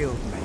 killed me.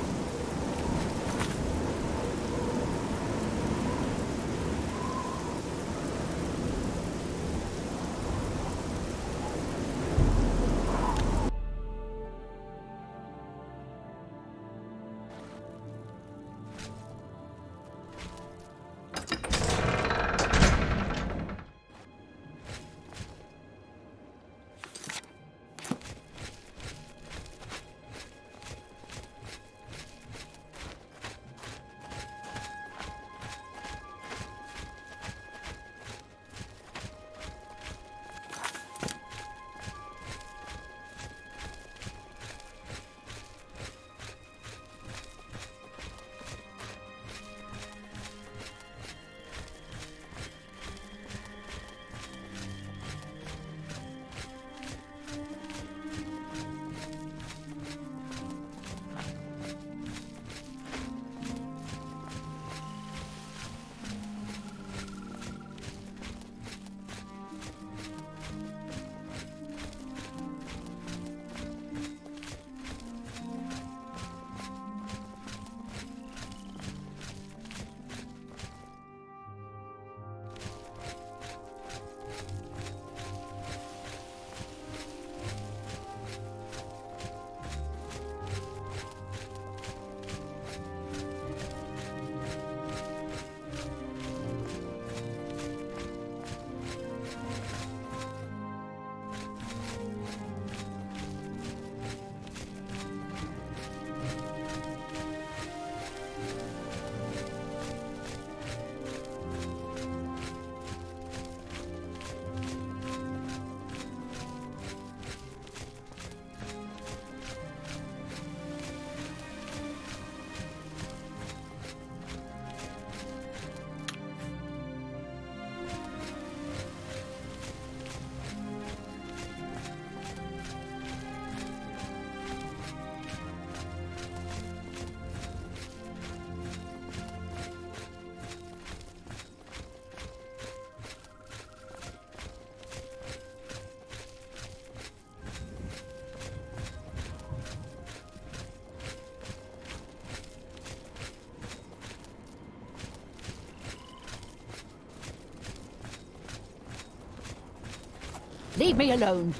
Leave me alone.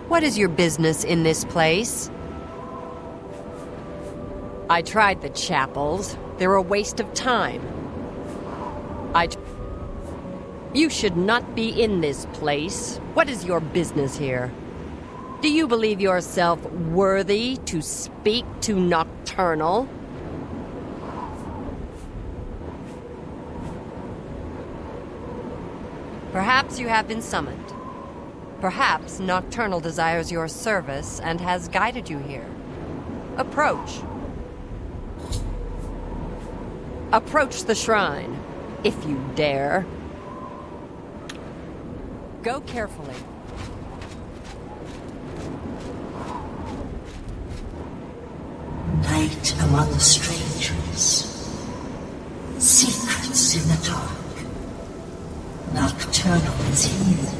What is your business in this place? I tried the chapels. They're a waste of time. You should not be in this place. What is your business here? Do you believe yourself worthy to speak to Nocturnal? Perhaps you have been summoned. Perhaps Nocturnal desires your service and has guided you here. Approach. Approach the shrine, if you dare. Go carefully. Night among the strangers. Secrets in the dark. Nocturnal is here.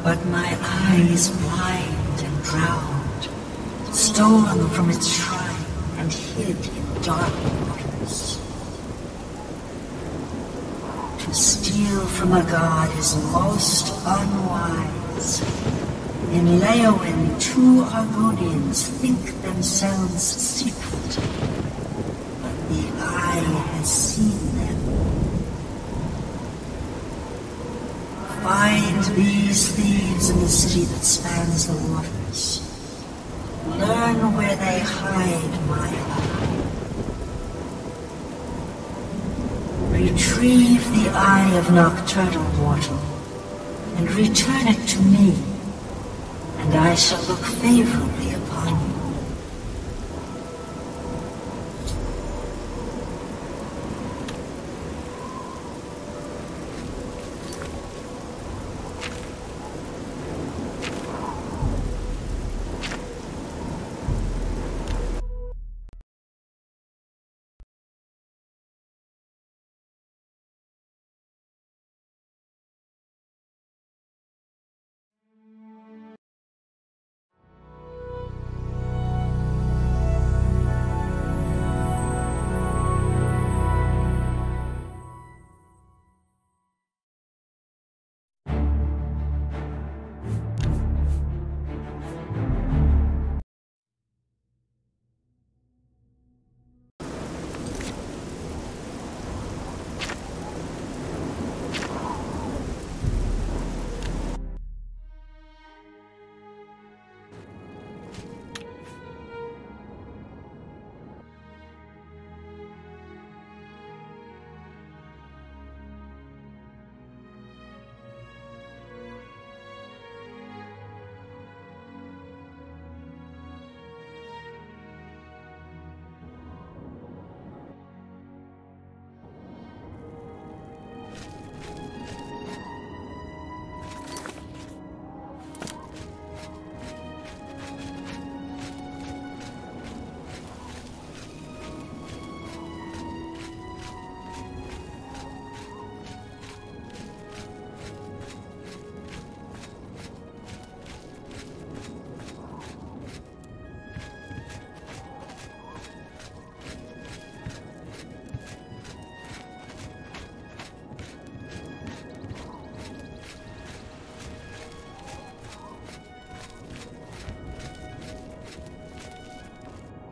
But my eyes blind and drowned, stolen from its shrine and hid in dark waters. To steal from a god is most unwise. In Leowin, 2 Argonians think themselves secret, but the eye has seen them. find these thieves in the city that spans the waters. Learn where they hide my eye. Retrieve the eye of nocturnal mortal, and return it to me, and I shall look favorably upon you.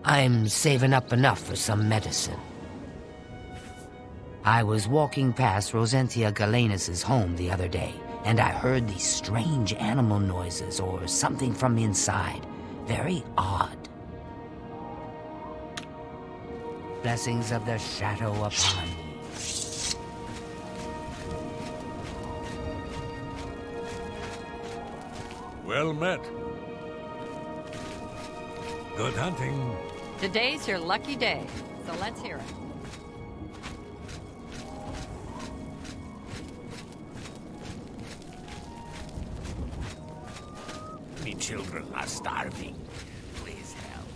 I'm saving up enough for some medicine. I was walking past Rosentia Galenus' home the other day, and I heard these strange animal noises or something from inside. Very odd. Blessings of the shadow upon you. Well met. Good hunting. Today's your lucky day, so let's hear it. Me children are starving. Please help.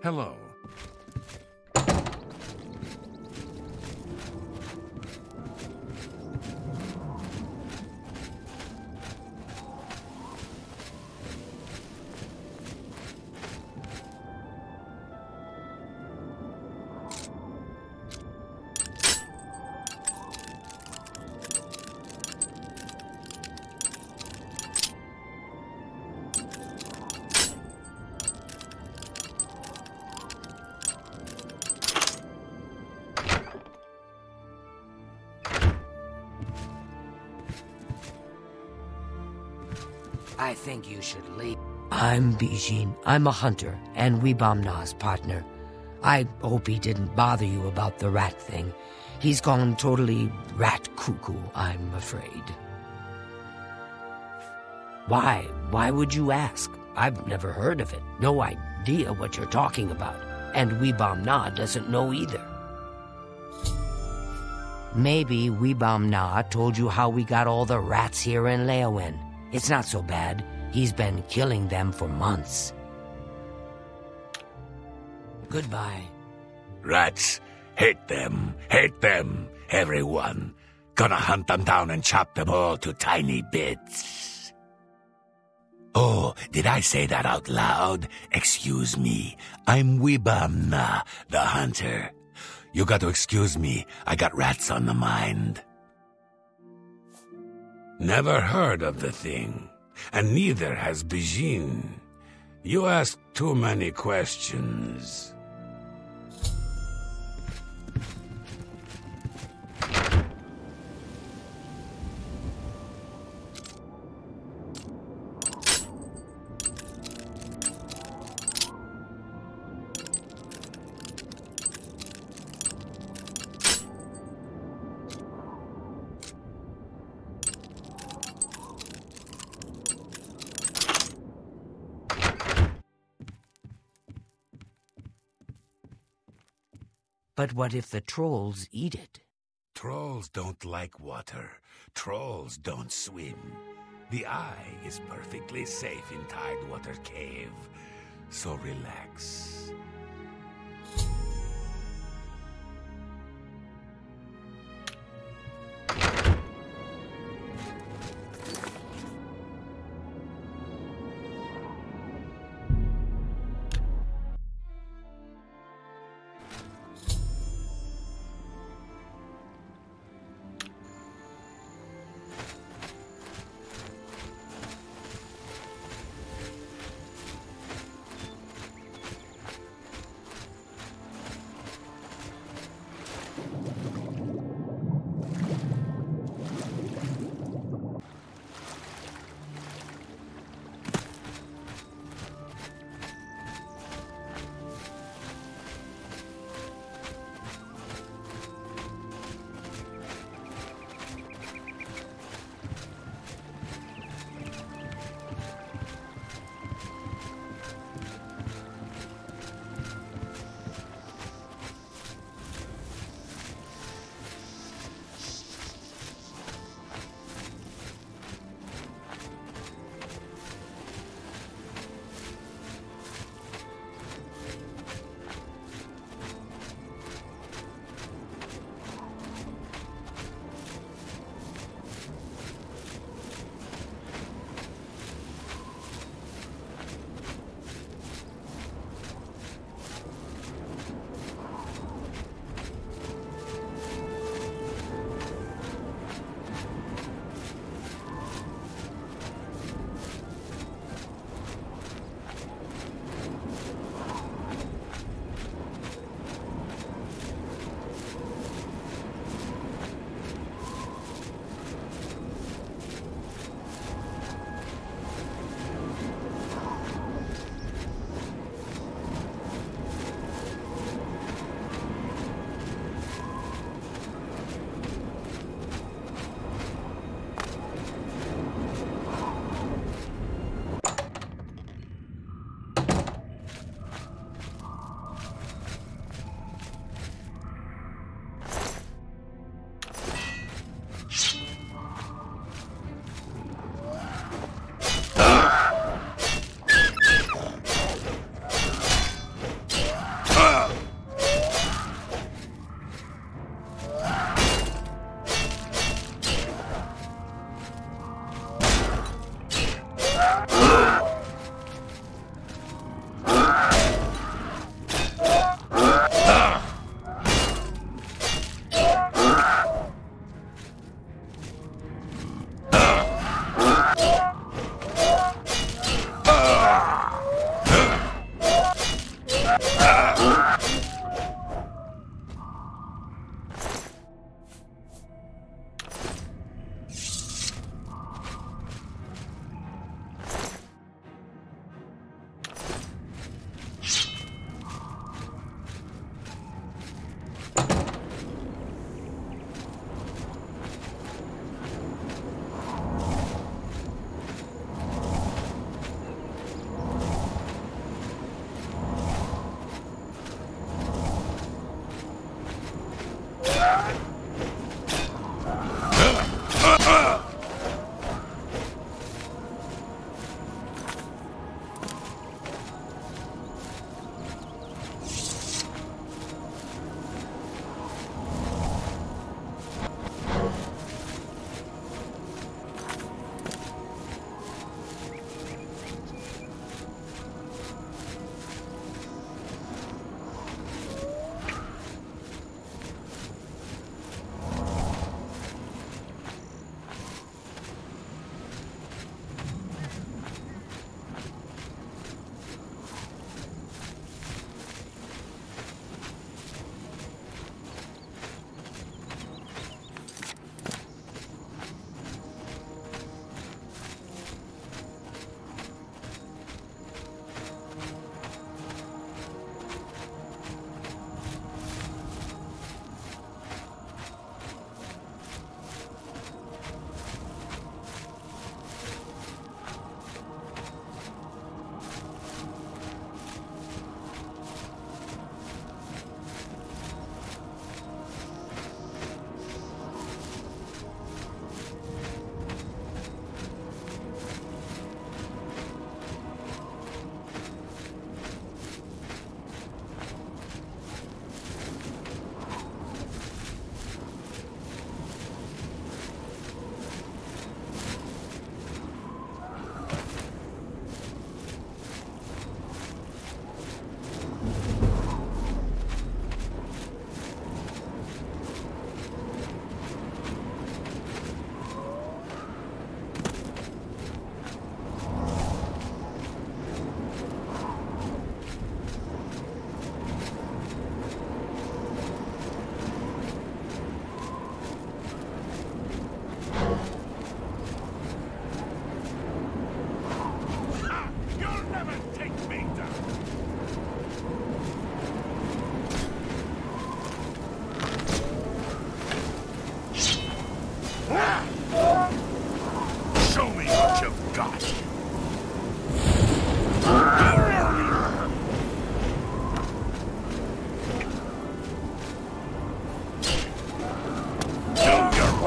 Hello. I think you should leave. I'm Bijin. I'm a hunter, and Wibamna's partner. I hope he didn't bother you about the rat thing. He's gone totally rat cuckoo, I'm afraid. Why? Why would you ask? I've never heard of it. No idea what you're talking about. And Wibamna doesn't know either. Maybe Weebam Na told you how we got all the rats here in Leowin. It's not so bad. He's been killing them for months. Goodbye. Rats. Hate them. Hate them. Everyone. Gonna hunt them down and chop them all to tiny bits. Oh, did I say that out loud? Excuse me. I'm Weebam Na, the hunter. You got to excuse me. I got rats on the mind. Never heard of the thing. And neither has Bijin. You ask too many questions. But what if the trolls eat it? Trolls don't like water. Trolls don't swim. The eye is perfectly safe in Tidewater Cave. So relax.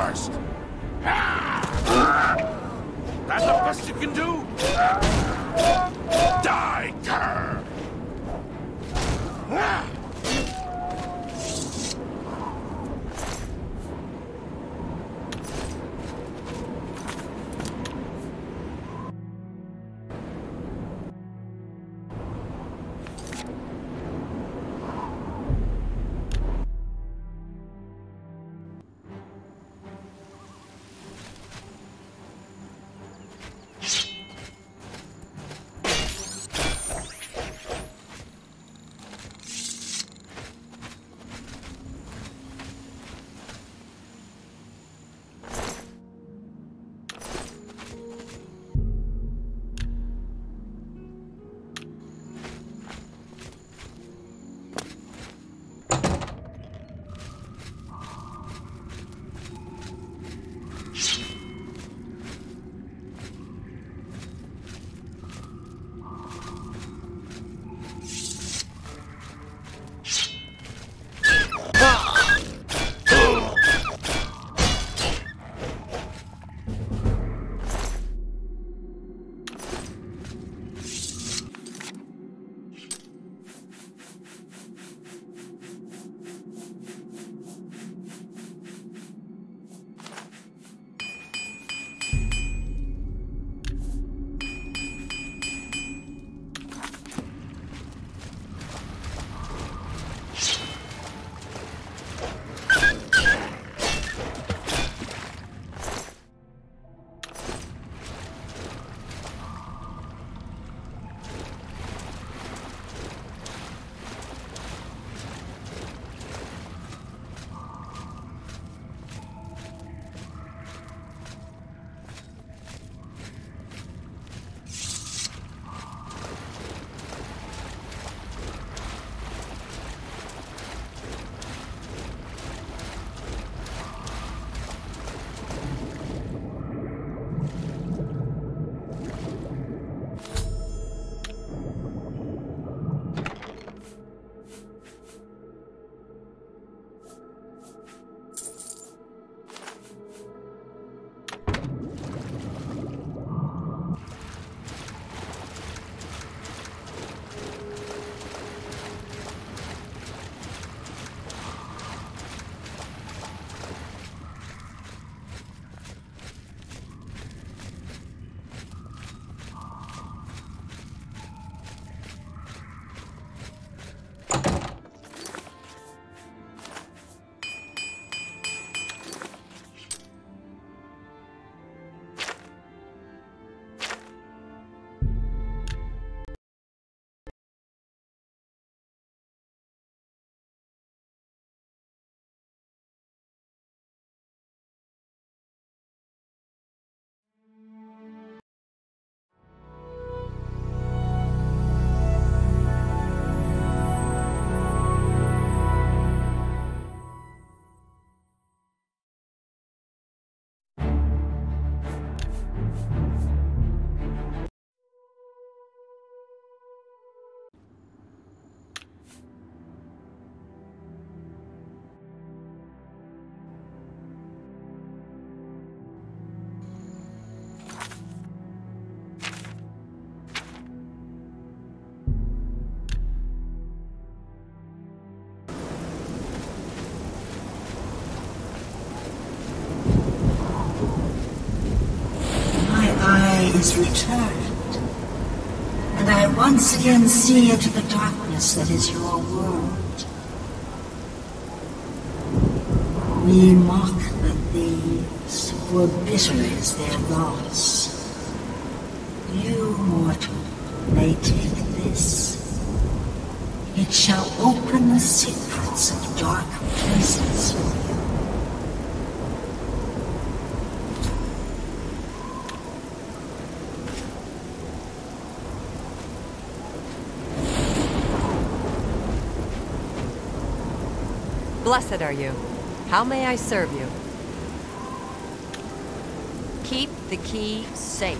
first! That's the best you can do? Die, cur! is returned, and I once again see into the darkness that is your world. We mock the thieves, for bitter is their loss. You, mortal, may take this. It shall open the secrets of dark places for you. Blessed are you. How may I serve you? Keep the key safe.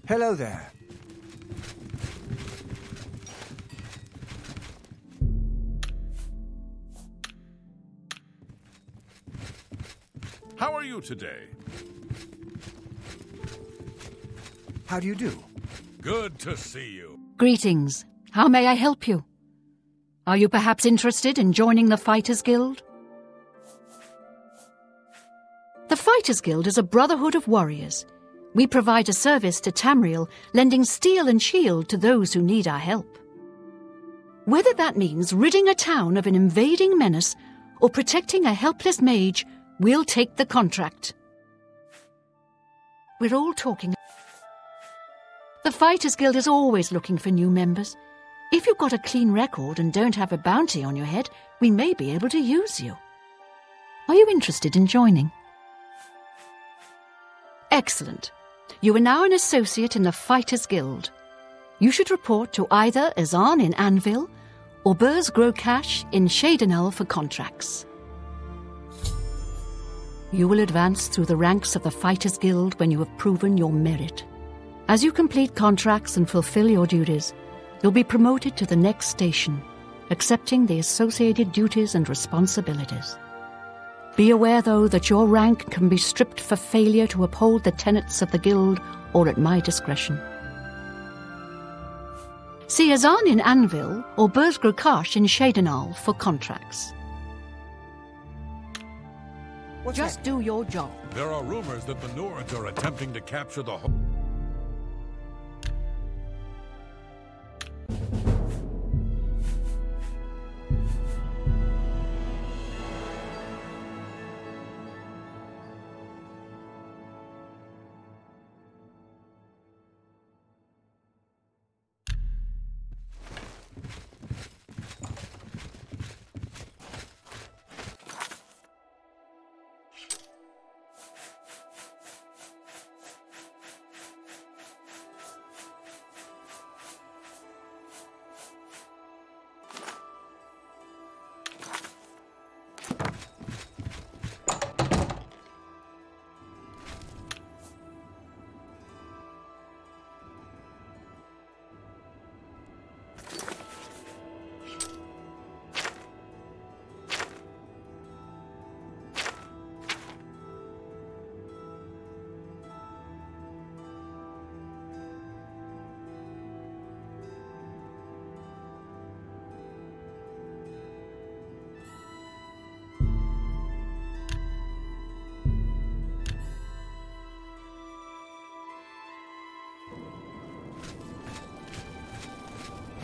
Hello there. How are you today? How do you do? Good to see you. Greetings. How may I help you? Are you perhaps interested in joining the Fighters Guild? The Fighters Guild is a brotherhood of warriors. We provide a service to Tamriel, lending steel and shield to those who need our help. Whether that means ridding a town of an invading menace or protecting a helpless mage, we'll take the contract. We're all talking. The Fighters Guild is always looking for new members. If you've got a clean record and don't have a bounty on your head, we may be able to use you. Are you interested in joining? Excellent. You are now an associate in the Fighters Guild. You should report to either Azan in Anvil or Burz Grokash in Shadenal for contracts. You will advance through the ranks of the Fighters Guild when you have proven your merit. As you complete contracts and fulfill your duties, you'll be promoted to the next station, accepting the associated duties and responsibilities. Be aware, though, that your rank can be stripped for failure to uphold the tenets of the Guild or at my discretion. See Azan in Anvil or Burz Grokash in Shadenal for contracts. Just do your job. There are rumors that the Nords are attempting to capture the whole...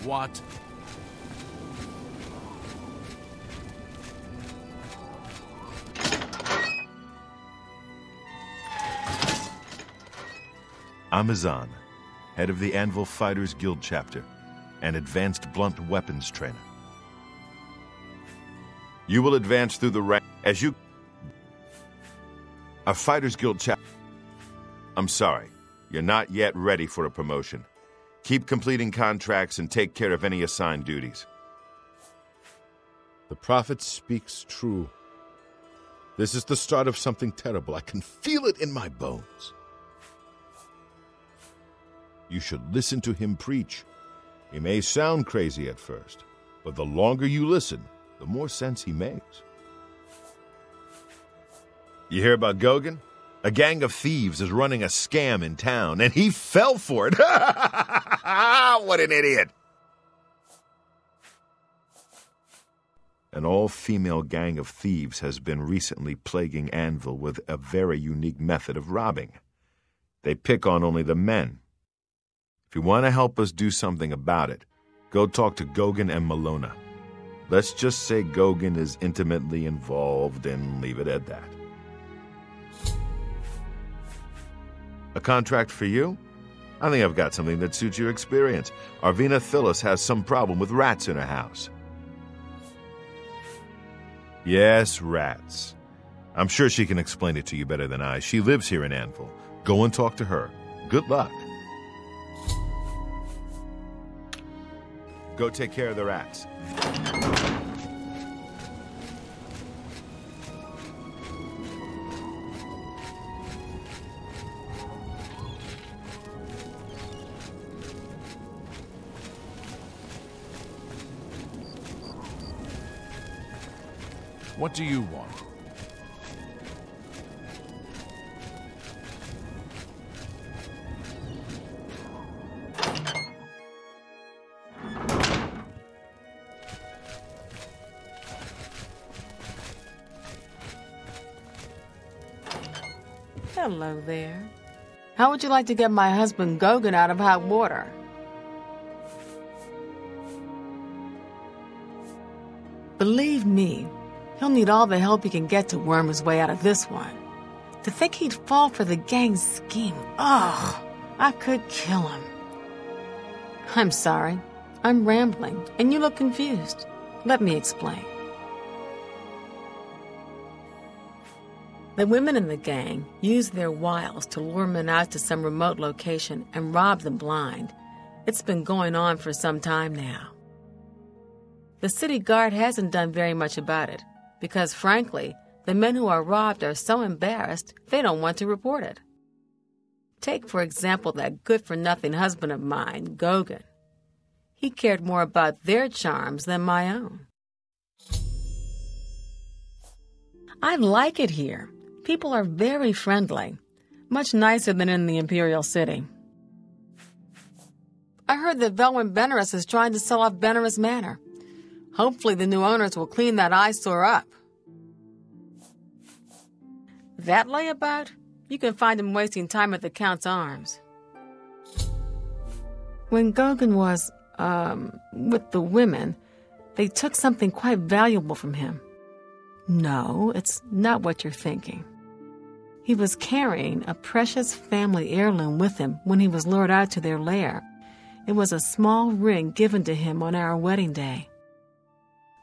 What? I'm Azan, head of the Anvil Fighters Guild chapter, and advanced blunt weapons trainer. You will advance through the rank as you... A Fighters Guild chapter... I'm sorry, you're not yet ready for a promotion. Keep completing contracts and take care of any assigned duties. The prophet speaks true. This is the start of something terrible. I can feel it in my bones. You should listen to him preach. He may sound crazy at first, but the longer you listen, the more sense he makes. You hear about Gogan? A gang of thieves is running a scam in town, and he fell for it. What an idiot! An all-female gang of thieves has been recently plaguing Anvil with a very unique method of robbing. They pick on only the men. If you want to help us do something about it, go talk to Gogan and Malona. Let's just say Gogan is intimately involved and leave it at that. A contract for you? I think I've got something that suits your experience. Arvina Phyllis has some problem with rats in her house. Yes, rats. I'm sure she can explain it to you better than I. She lives here in Anvil. Go and talk to her. Good luck. Go take care of the rats. What do you want? Hello there. How would you like to get my husband Gogan out of hot water? Believe me, he'll need all the help he can get to worm his way out of this one. To think he'd fall for the gang's scheme, ugh, I could kill him. I'm sorry, I'm rambling, and you look confused. Let me explain. The women in the gang use their wiles to lure men out to some remote location and rob them blind. It's been going on for some time now. The city guard hasn't done very much about it because, frankly, the men who are robbed are so embarrassed they don't want to report it. Take, for example, that good-for-nothing husband of mine, Gogan. He cared more about their charms than my own. I like it here. People are very friendly, much nicer than in the Imperial City. I heard that Velwyn Benaris is trying to sell off Benaris Manor. Hopefully the new owners will clean that eyesore up. That layabout? You can find him wasting time at the Count's Arms. When Gogan was, with the women, they took something quite valuable from him. No, it's not what you're thinking. He was carrying a precious family heirloom with him when he was lured out to their lair. It was a small ring given to him on our wedding day.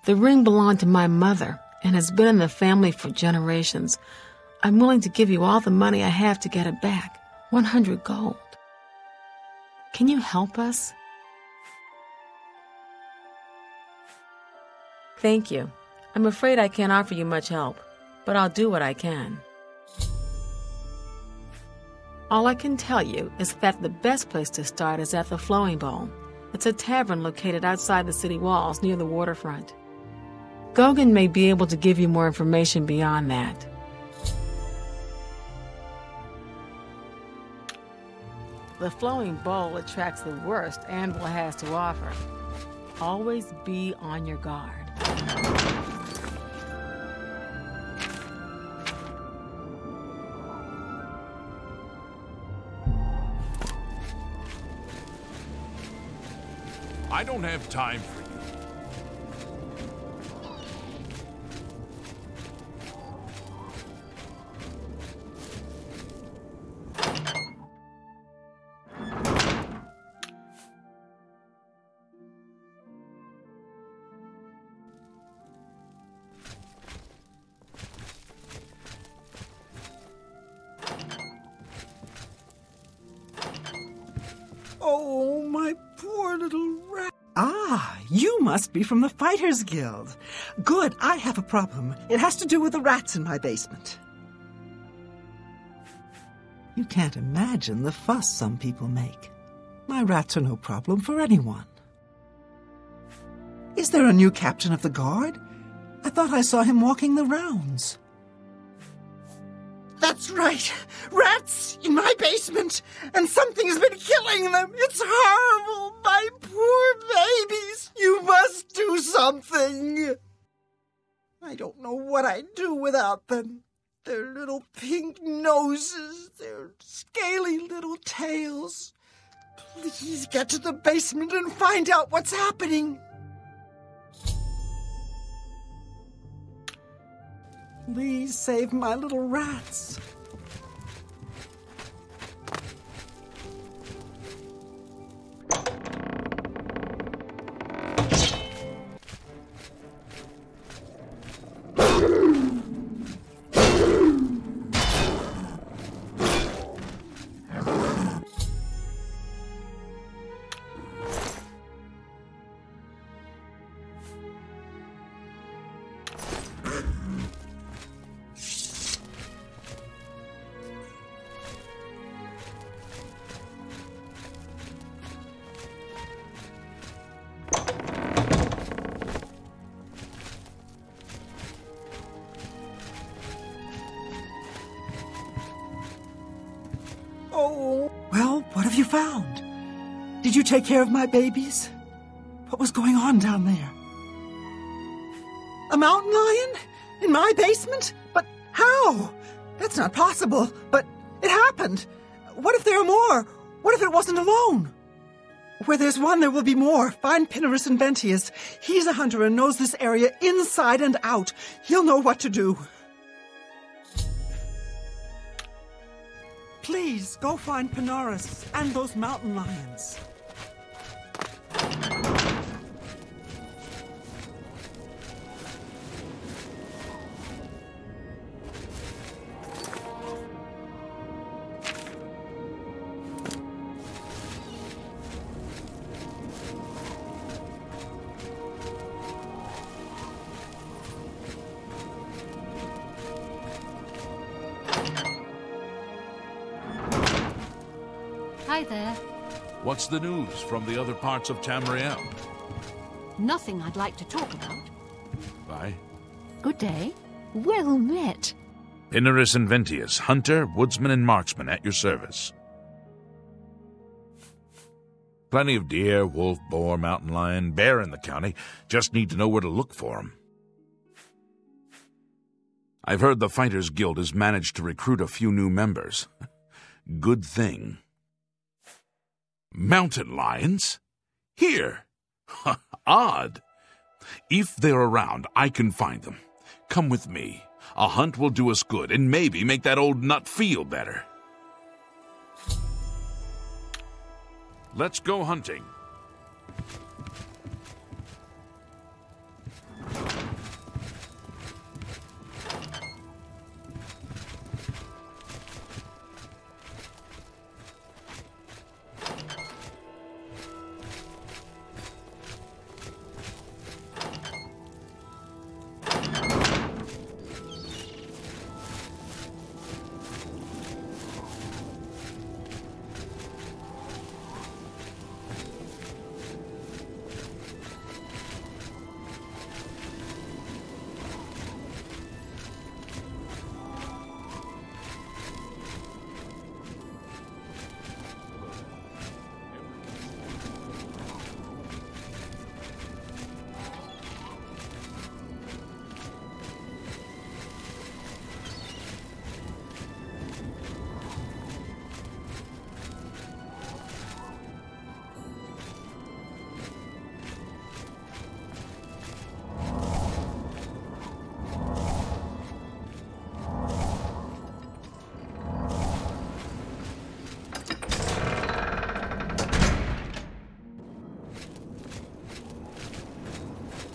The ring belonged to my mother and has been in the family for generations. I'm willing to give you all the money I have to get it back, 100 gold. Can you help us? Thank you. I'm afraid I can't offer you much help, but I'll do what I can. All I can tell you is that the best place to start is at the Flowing Bowl. It's a tavern located outside the city walls near the waterfront. Gogan may be able to give you more information beyond that. The Flowing Bowl attracts the worst Anvil has to offer. Always be on your guard. I don't have time for you. Oh, my poor little rat. Ah, you must be from the Fighters Guild. Good, I have a problem. It has to do with the rats in my basement. You can't imagine the fuss some people make. My rats are no problem for anyone. Is there a new captain of the guard? I thought I saw him walking the rounds. That's right. Rats in my basement, and something has been killing them. It's horrible. My poor babies. You must do something. I don't know what I'd do without them. Their little pink noses, their scaly little tails. Please get to the basement and find out what's happening. Please save my little rats. you found? Did you take care of my babies? What was going on down there? A mountain lion? In my basement? But how? That's not possible. But it happened. What if there are more? What if it wasn't alone? Where there's one, there will be more. Find Pinarus and Ventius. He's a hunter and knows this area inside and out. He'll know what to do. Please, go find Pinarus and those mountain lions. Hi there. What's the news from the other parts of Tamriel? Nothing I'd like to talk about. Bye. Good day. Well met. Pinarus and Ventius, hunter, woodsman, and marksman at your service. Plenty of deer, wolf, boar, mountain lion, bear in the county. Just need to know where to look for them. I've heard the Fighters Guild has managed to recruit a few new members. Good thing. Mountain lions? Here. Odd. If they're around, I can find them. Come with me. A hunt will do us good and maybe make that old nut feel better. Let's go hunting.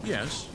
Yes.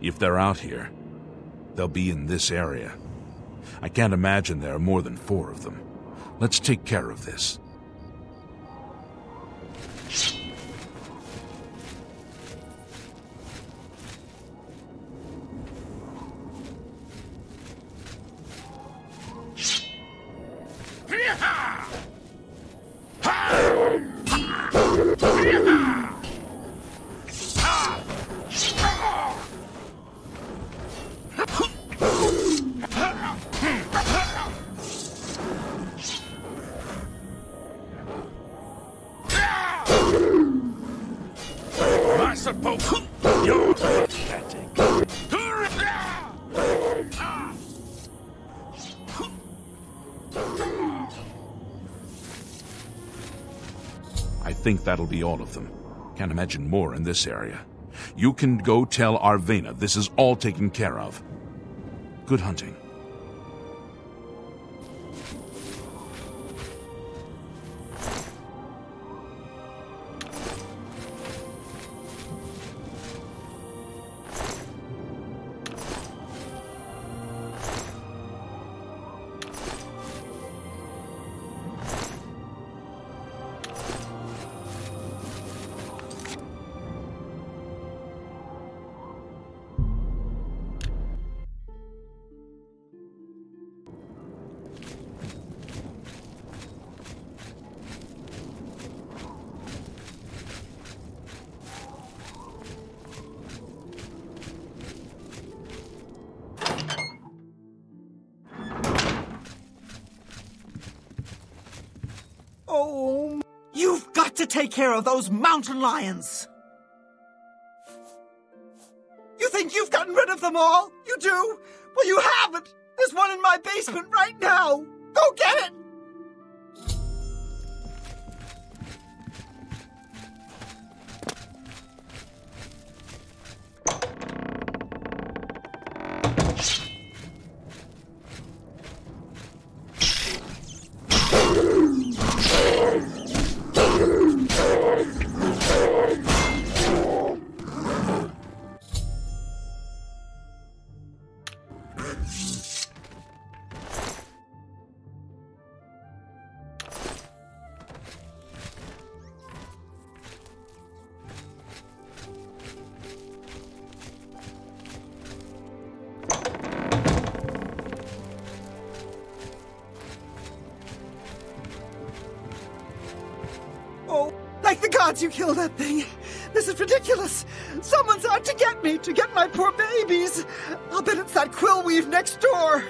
If they're out here, they'll be in this area. I can't imagine there are more than 4 of them. Let's take care of this. You're pathetic. think that'll be all of them. Can't imagine more in this area. You can go tell Arvena this is all taken care of. Good hunting. Oh, you've got to take care of those mountain lions. You think you've gotten rid of them all? You do? Well, you haven't. There's one in my basement right now. Go get it! Like the gods, you killed that thing. This is ridiculous. Someone's out to get me, to get my poor babies. I'll bet it's that Quillweave next door.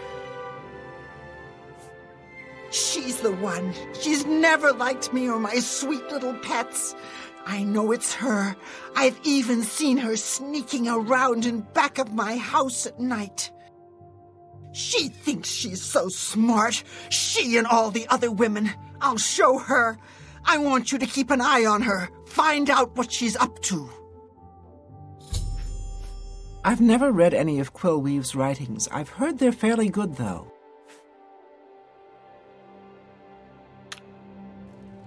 She's the one. She's never liked me or my sweet little pets. I know it's her. I've even seen her sneaking around in back of my house at night. She thinks she's so smart. She and all the other women. I'll show her. I want you to keep an eye on her. Find out what she's up to. I've never read any of Quillweave's writings. I've heard they're fairly good, though.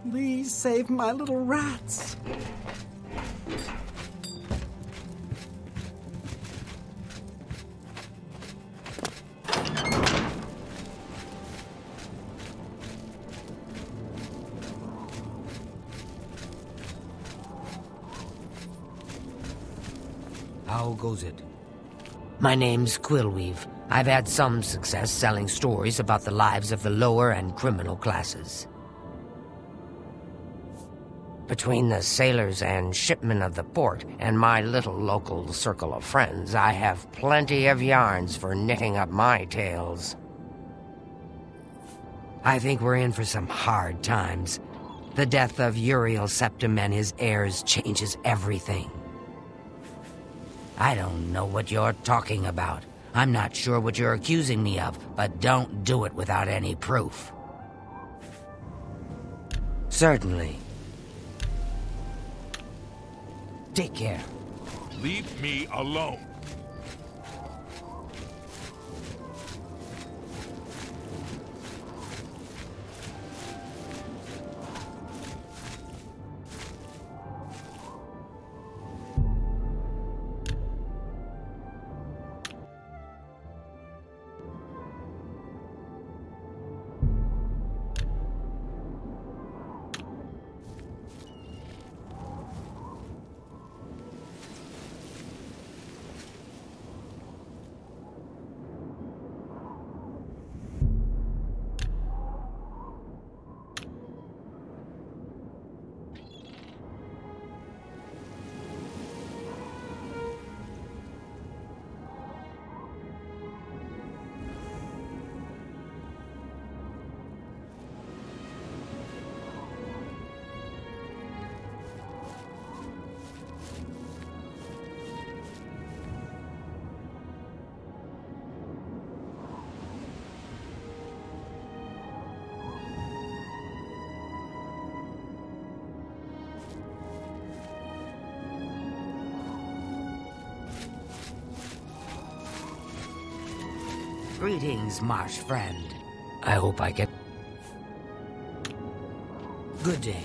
Please save my little rats. How goes it? My name's Quillweave. I've had some success selling stories about the lives of the lower and criminal classes. Between the sailors and shipmen of the port and my little local circle of friends, I have plenty of yarns for knitting up my tales. I think we're in for some hard times. The death of Uriel Septim and his heirs changes everything. I don't know what you're talking about. I'm not sure what you're accusing me of, but don't do it without any proof. Certainly. Take care. Leave me alone. Greetings, marsh friend. I hope I get... Good day.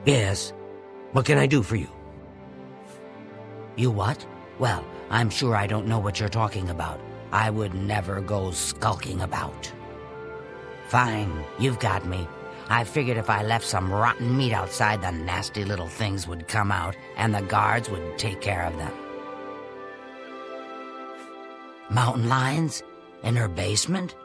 Yes. What can I do for you? You what? Well, I'm sure I don't know what you're talking about. I would never go skulking about. Fine, you've got me. I figured if I left some rotten meat outside, the nasty little things would come out, and the guards would take care of them. Mountain lions? In her basement?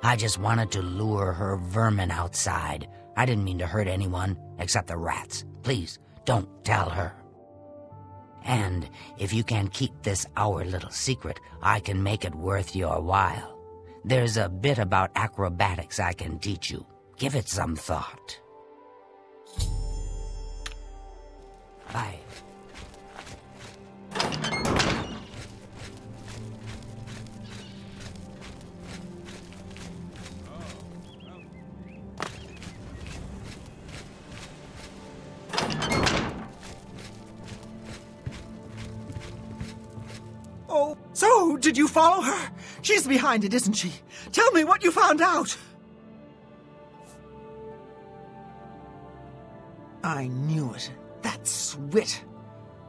I just wanted to lure her vermin outside. I didn't mean to hurt anyone, except the rats. Please, don't tell her. And if you can keep this our little secret, I can make it worth your while. There's a bit about acrobatics I can teach you. Give it some thought. Bye. Oh, so did you follow her? She's behind it, isn't she? Tell me what you found out. I knew it. That Swit.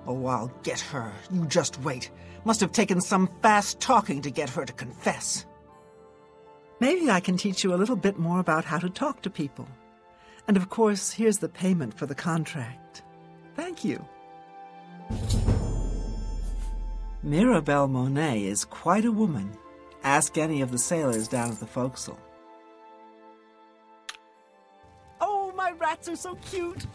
Oh, I'll get her. You just wait. Must have taken some fast talking to get her to confess. Maybe I can teach you a little bit more about how to talk to people. And of course, here's the payment for the contract. Thank you. Mirabelle Monet is quite a woman. Ask any of the sailors down at the forecastle. Oh, my rats are so cute!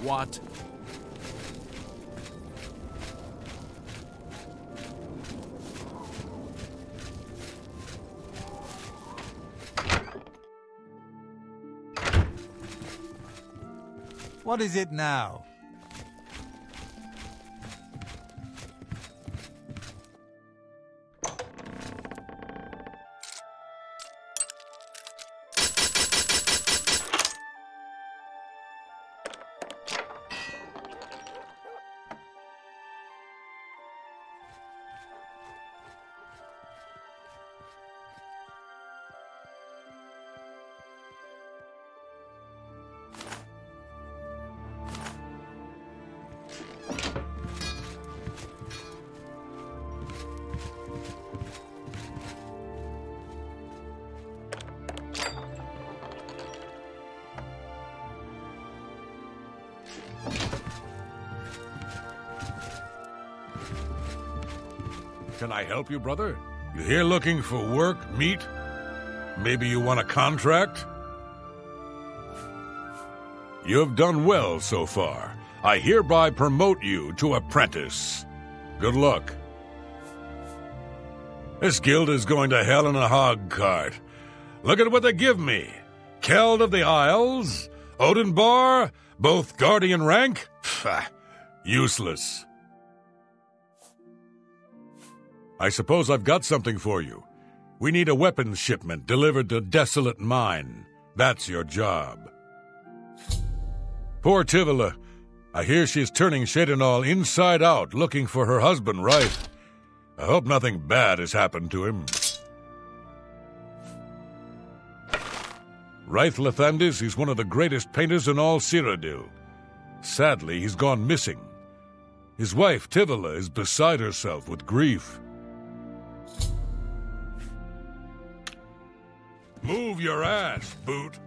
What? What is it now? Can I help you, brother? You here looking for work, meat? Maybe you want a contract? You have done well so far. I hereby promote you to apprentice. Good luck. This guild is going to hell in a hog cart. Look at what they give me. Keld of the Isles, Odinbar, both guardian rank? Pfft, useless. I suppose I've got something for you. We need a weapons shipment delivered to Desolate Mine. That's your job. Poor Tivila. I hear she's turning Shadinall inside out looking for her husband, Wraith. I hope nothing bad has happened to him. Wraith Lathandis is one of the greatest painters in all Cyrodiil. Sadly, he's gone missing. His wife, Tivila, is beside herself with grief. Move your ass, Boot.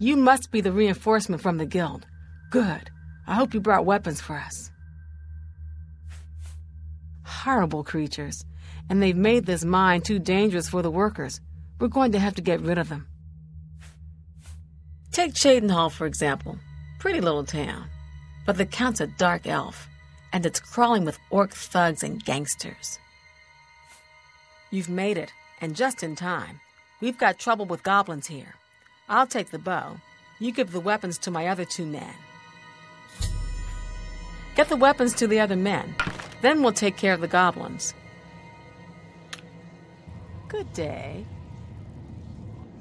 You must be the reinforcement from the guild. Good. I hope you brought weapons for us. Horrible creatures. And they've made this mine too dangerous for the workers. We're going to have to get rid of them. Take Cheydinhall, for example. Pretty little town. But the Count's a dark elf, and it's crawling with orc thugs and gangsters. You've made it, and just in time. We've got trouble with goblins here. I'll take the bow. You give the weapons to my other 2 men. Get the weapons to the other men. Then we'll take care of the goblins. Good day.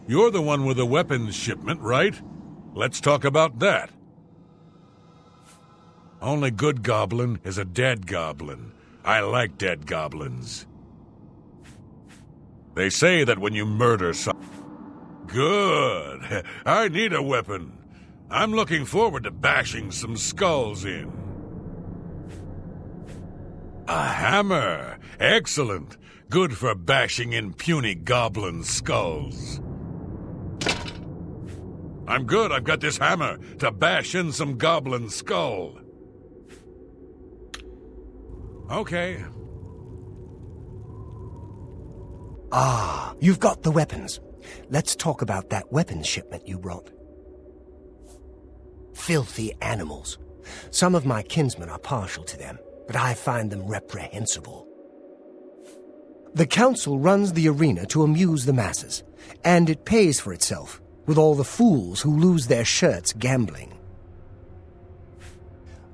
You're the one with the weapons shipment, right? Let's talk about that. Only good goblin is a dead goblin. I like dead goblins. They say that when you murder some... Good. I need a weapon. I'm looking forward to bashing some skulls in. A hammer. Excellent. Good for bashing in puny goblin skulls. I'm good. I've got this hammer to bash in some goblin skull. Okay. Ah, you've got the weapons. Let's talk about that weapons shipment you brought. Filthy animals. Some of my kinsmen are partial to them, but I find them reprehensible. The council runs the arena to amuse the masses, and it pays for itself, with all the fools who lose their shirts gambling.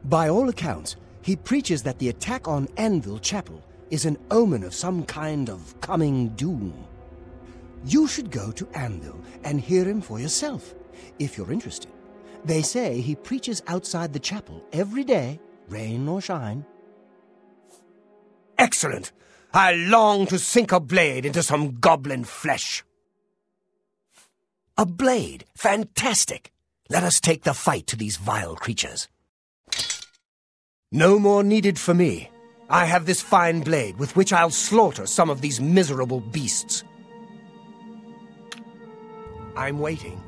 By all accounts, he preaches that the attack on Anvil Chapel is an omen of some kind of coming doom. You should go to Anvil and hear him for yourself, if you're interested. They say he preaches outside the chapel every day, rain or shine. Excellent! I long to sink a blade into some goblin flesh. A blade? Fantastic! Let us take the fight to these vile creatures. No more needed for me. I have this fine blade with which I'll slaughter some of these miserable beasts. I'm waiting.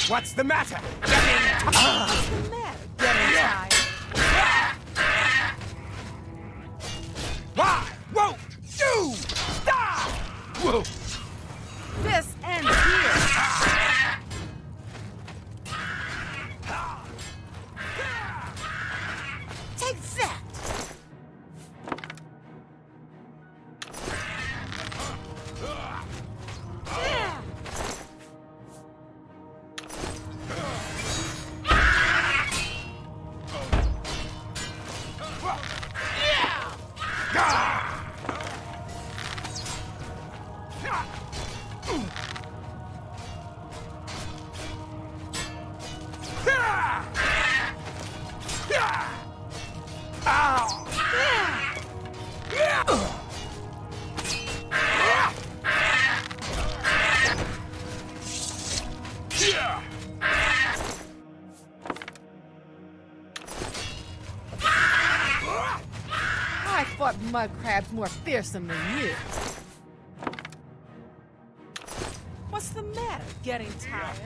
What's the matter? What's the matter? Getting tired? I won't you stop! Whoa. This ends here. Take that! I fought mud crabs more fearsome than you. What's the matter? Getting tired?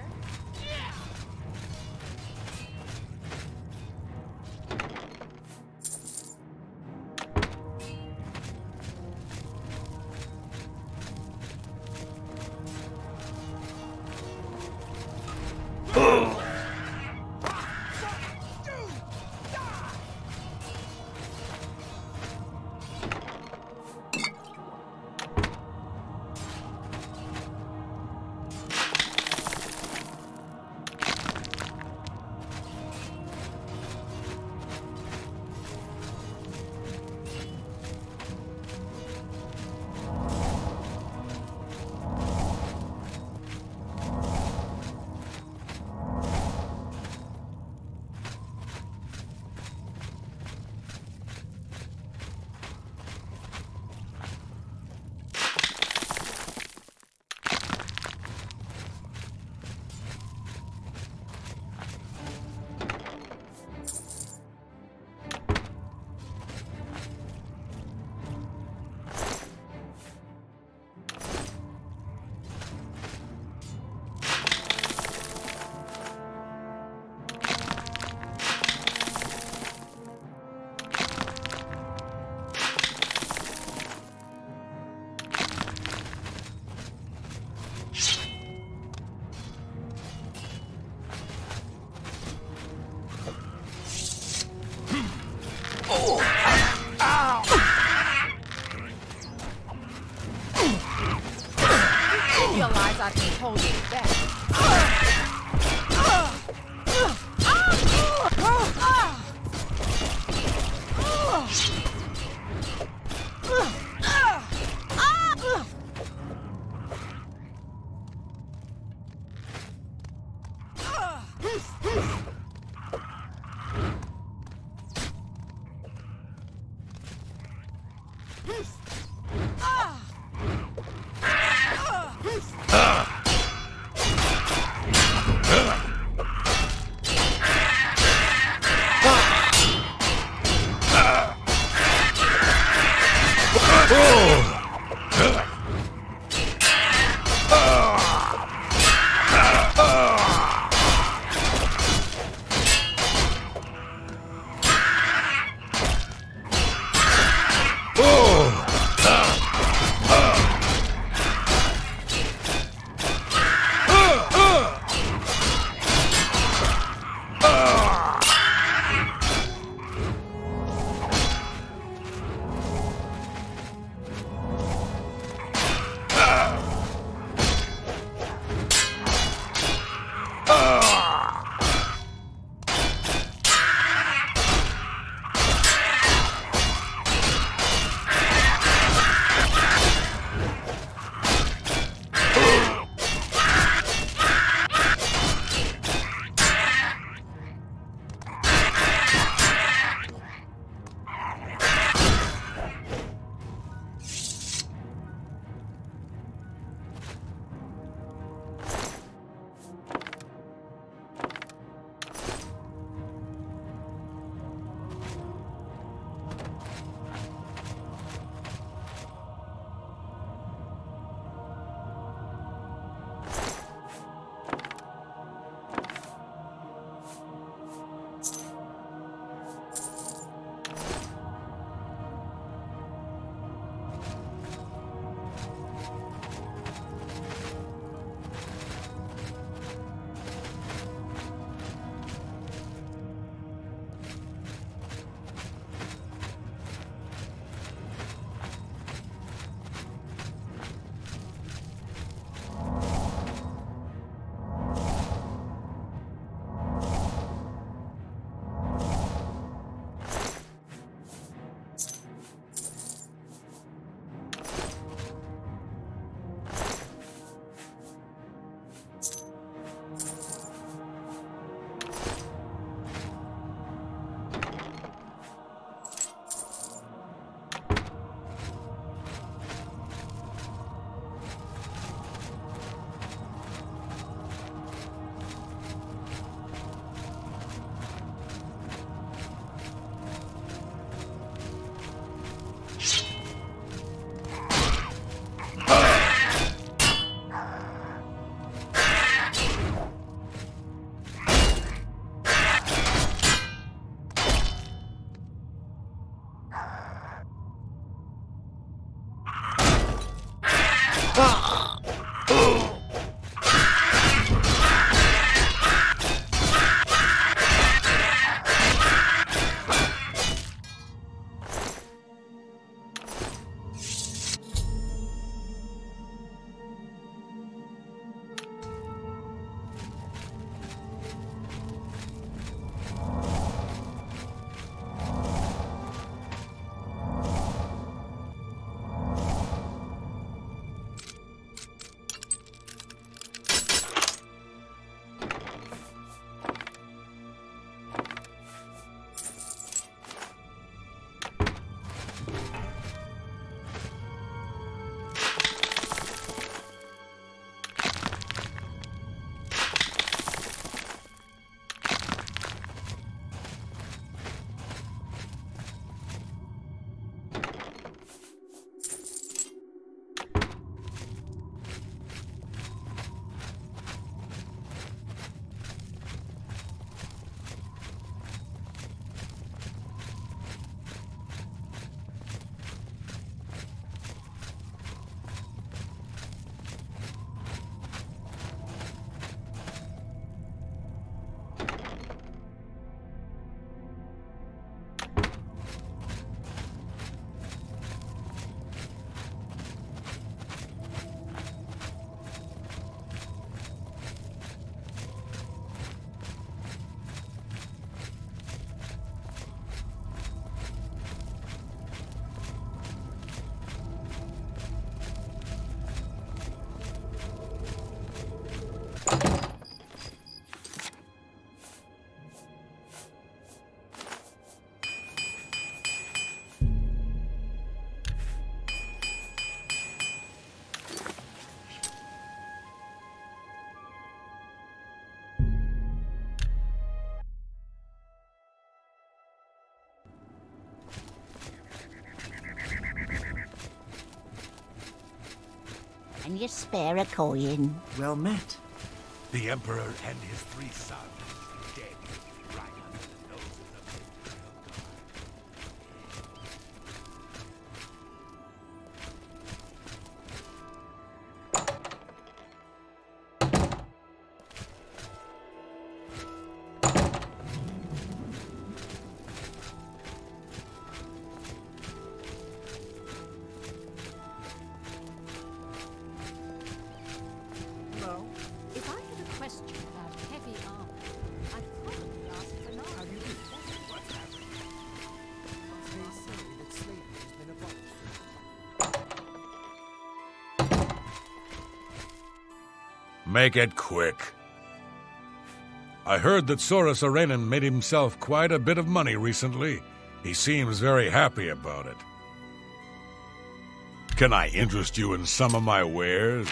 holding back. Can you spare a coin? Well met. The Emperor and his 3 sons dead right under the noses of the Well, if I had a question about heavy armor, I'd probably ask for Nara. How do you do? What's happening? They say that slavery has been abolished. Make it quick. I heard that Soros Arenin made himself quite a bit of money recently. He seems very happy about it. Can I interest you in some of my wares?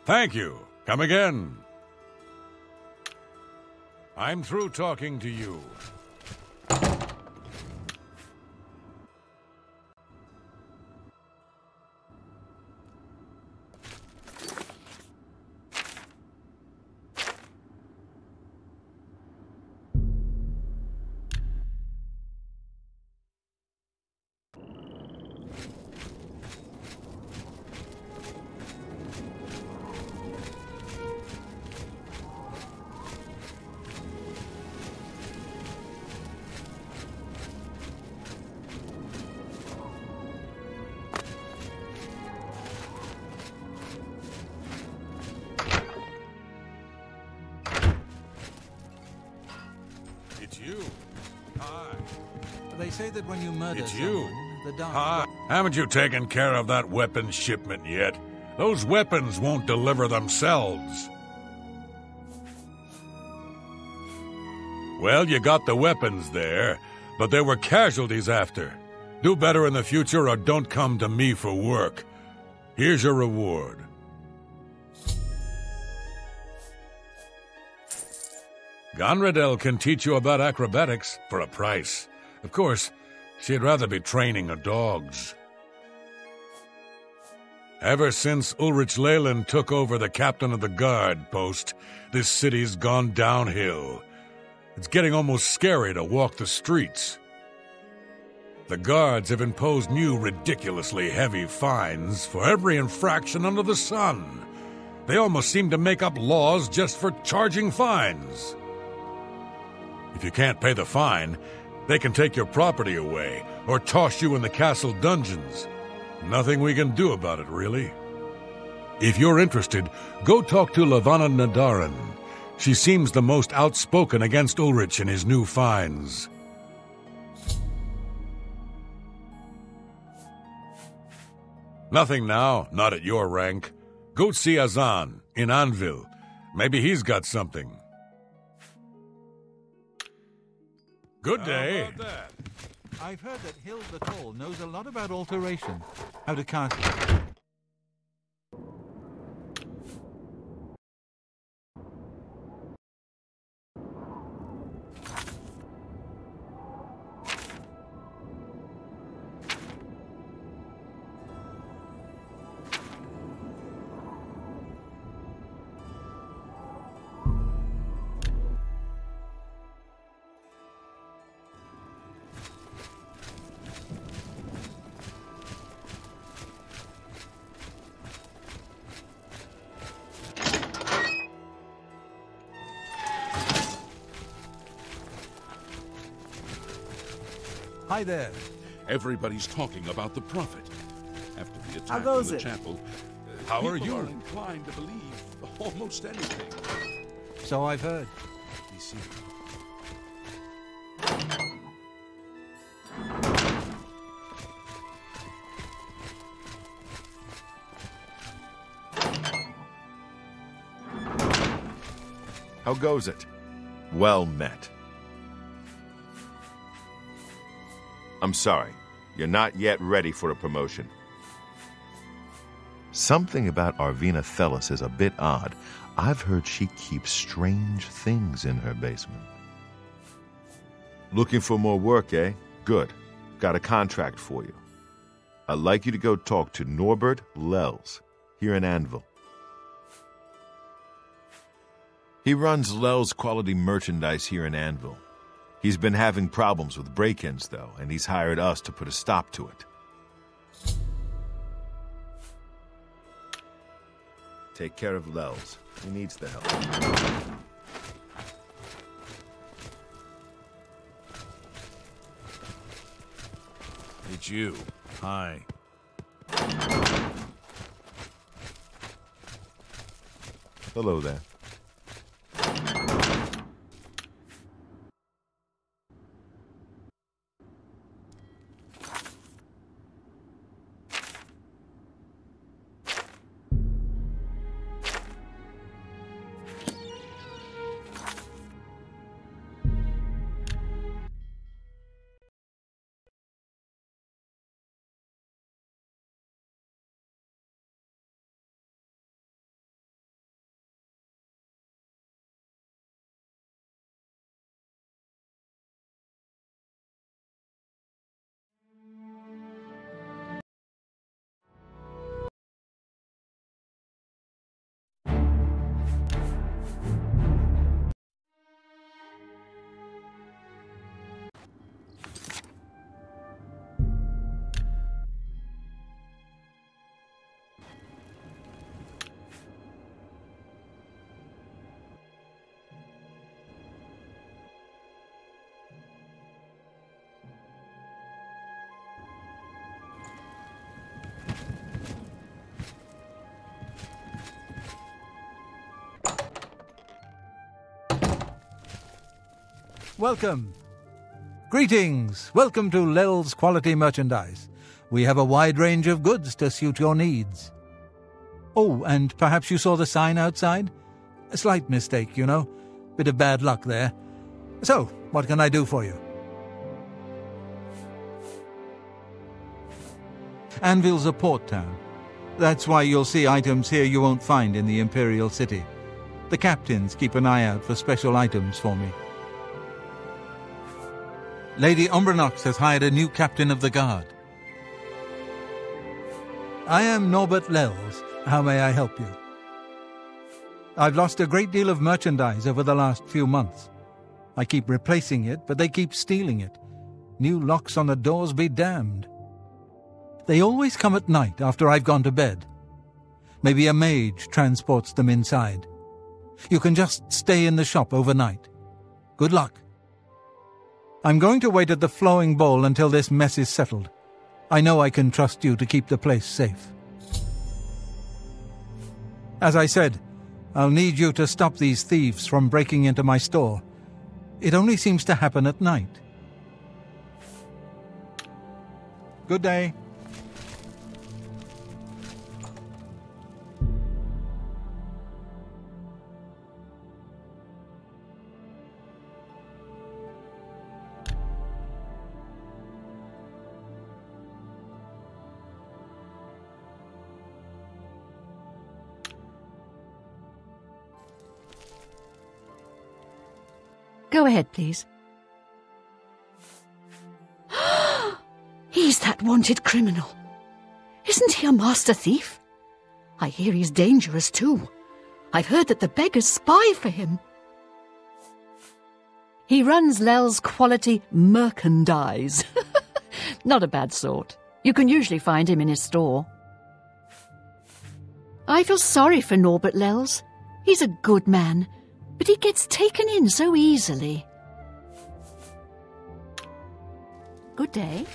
Thank you. Come again. I'm through talking to you. It's you. Hi. They say that when you murder It's you. someone, the dark... Hi. Haven't you taken care of that weapons shipment yet? Those weapons won't deliver themselves. Well, you got the weapons there, but there were casualties after. Do better in the future or don't come to me for work. Here's your reward. Gonradel can teach you about acrobatics for a price. Of course, she'd rather be training her dogs. Ever since Ulrich Leyland took over the captain of the guard post, this city's gone downhill. It's getting almost scary to walk the streets. The guards have imposed new ridiculously heavy fines for every infraction under the sun. They almost seem to make up laws just for charging fines. If you can't pay the fine, they can take your property away or toss you in the castle dungeons. Nothing we can do about it, really. If you're interested, go talk to Lavanna Nadaran. She seems the most outspoken against Ulrich and his new fines. Nothing now, not at your rank. Go see Azan in Anvil. Maybe he's got something. Good day. How about that? I've heard that Hill the Tall knows a lot about alteration. How to cast... Hi there. Everybody's talking about the prophet. After the attack How on goes the it? chapel, How are people you? are inclined to believe almost anything. So I've heard. You see, How goes it? Well met. I'm sorry. You're not yet ready for a promotion. Something about Arvina Thelis is a bit odd. I've heard she keeps strange things in her basement. Looking for more work, eh? Good. Got a contract for you. I'd like you to go talk to Norbert Lels, here in Anvil. He runs Lels Quality Merchandise here in Anvil. He's been having problems with break-ins, though, and he's hired us to put a stop to it. Take care of Lels. He needs the help. It's you. Hi. Hello there. Welcome. Greetings. Welcome to Lels Quality Merchandise. We have a wide range of goods to suit your needs. Oh, and perhaps you saw the sign outside? A slight mistake, you know. Bit of bad luck there. So, what can I do for you? Anvil's a port town. That's why you'll see items here you won't find in the Imperial City. The captains keep an eye out for special items for me. Lady Umbranox has hired a new captain of the guard. I am Norbert Lels. How may I help you? I've lost a great deal of merchandise over the last few months. I keep replacing it, but they keep stealing it. New locks on the doors be damned. They always come at night after I've gone to bed. Maybe a mage transports them inside. You can just stay in the shop overnight. Good luck. I'm going to wait at the flowing bowl until this mess is settled. I know I can trust you to keep the place safe. As I said, I'll need you to stop these thieves from breaking into my store. It only seems to happen at night. Good day. Go ahead, please. He's that wanted criminal. Isn't he a master thief? I hear he's dangerous too. I've heard that the beggars spy for him. He runs Lels Quality Merchandise. Not a bad sort. You can usually find him in his store. I feel sorry for Norbert Lels. He's a good man, but he gets taken in so easily. Good day.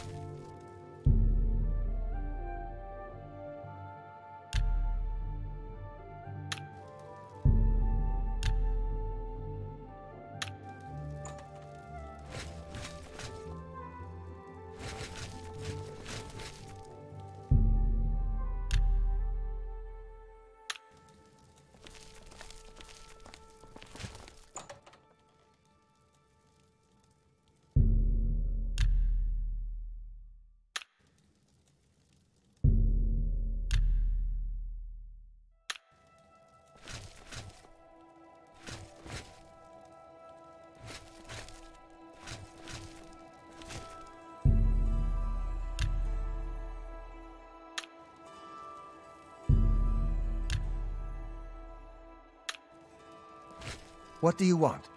What do you want?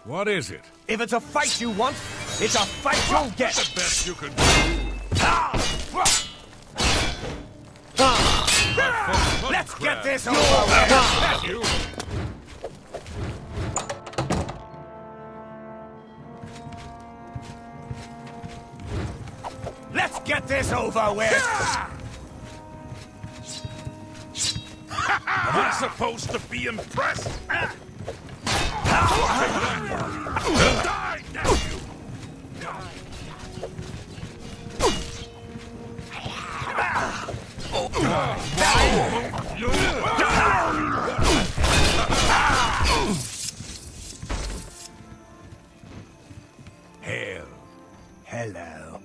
What is it? If it's a fight you want, it's a fight you'll get! The best you can do. Let's get this over with! Let's get this over with! Am I supposed to be impressed? Die, damn you! Hail. Hello.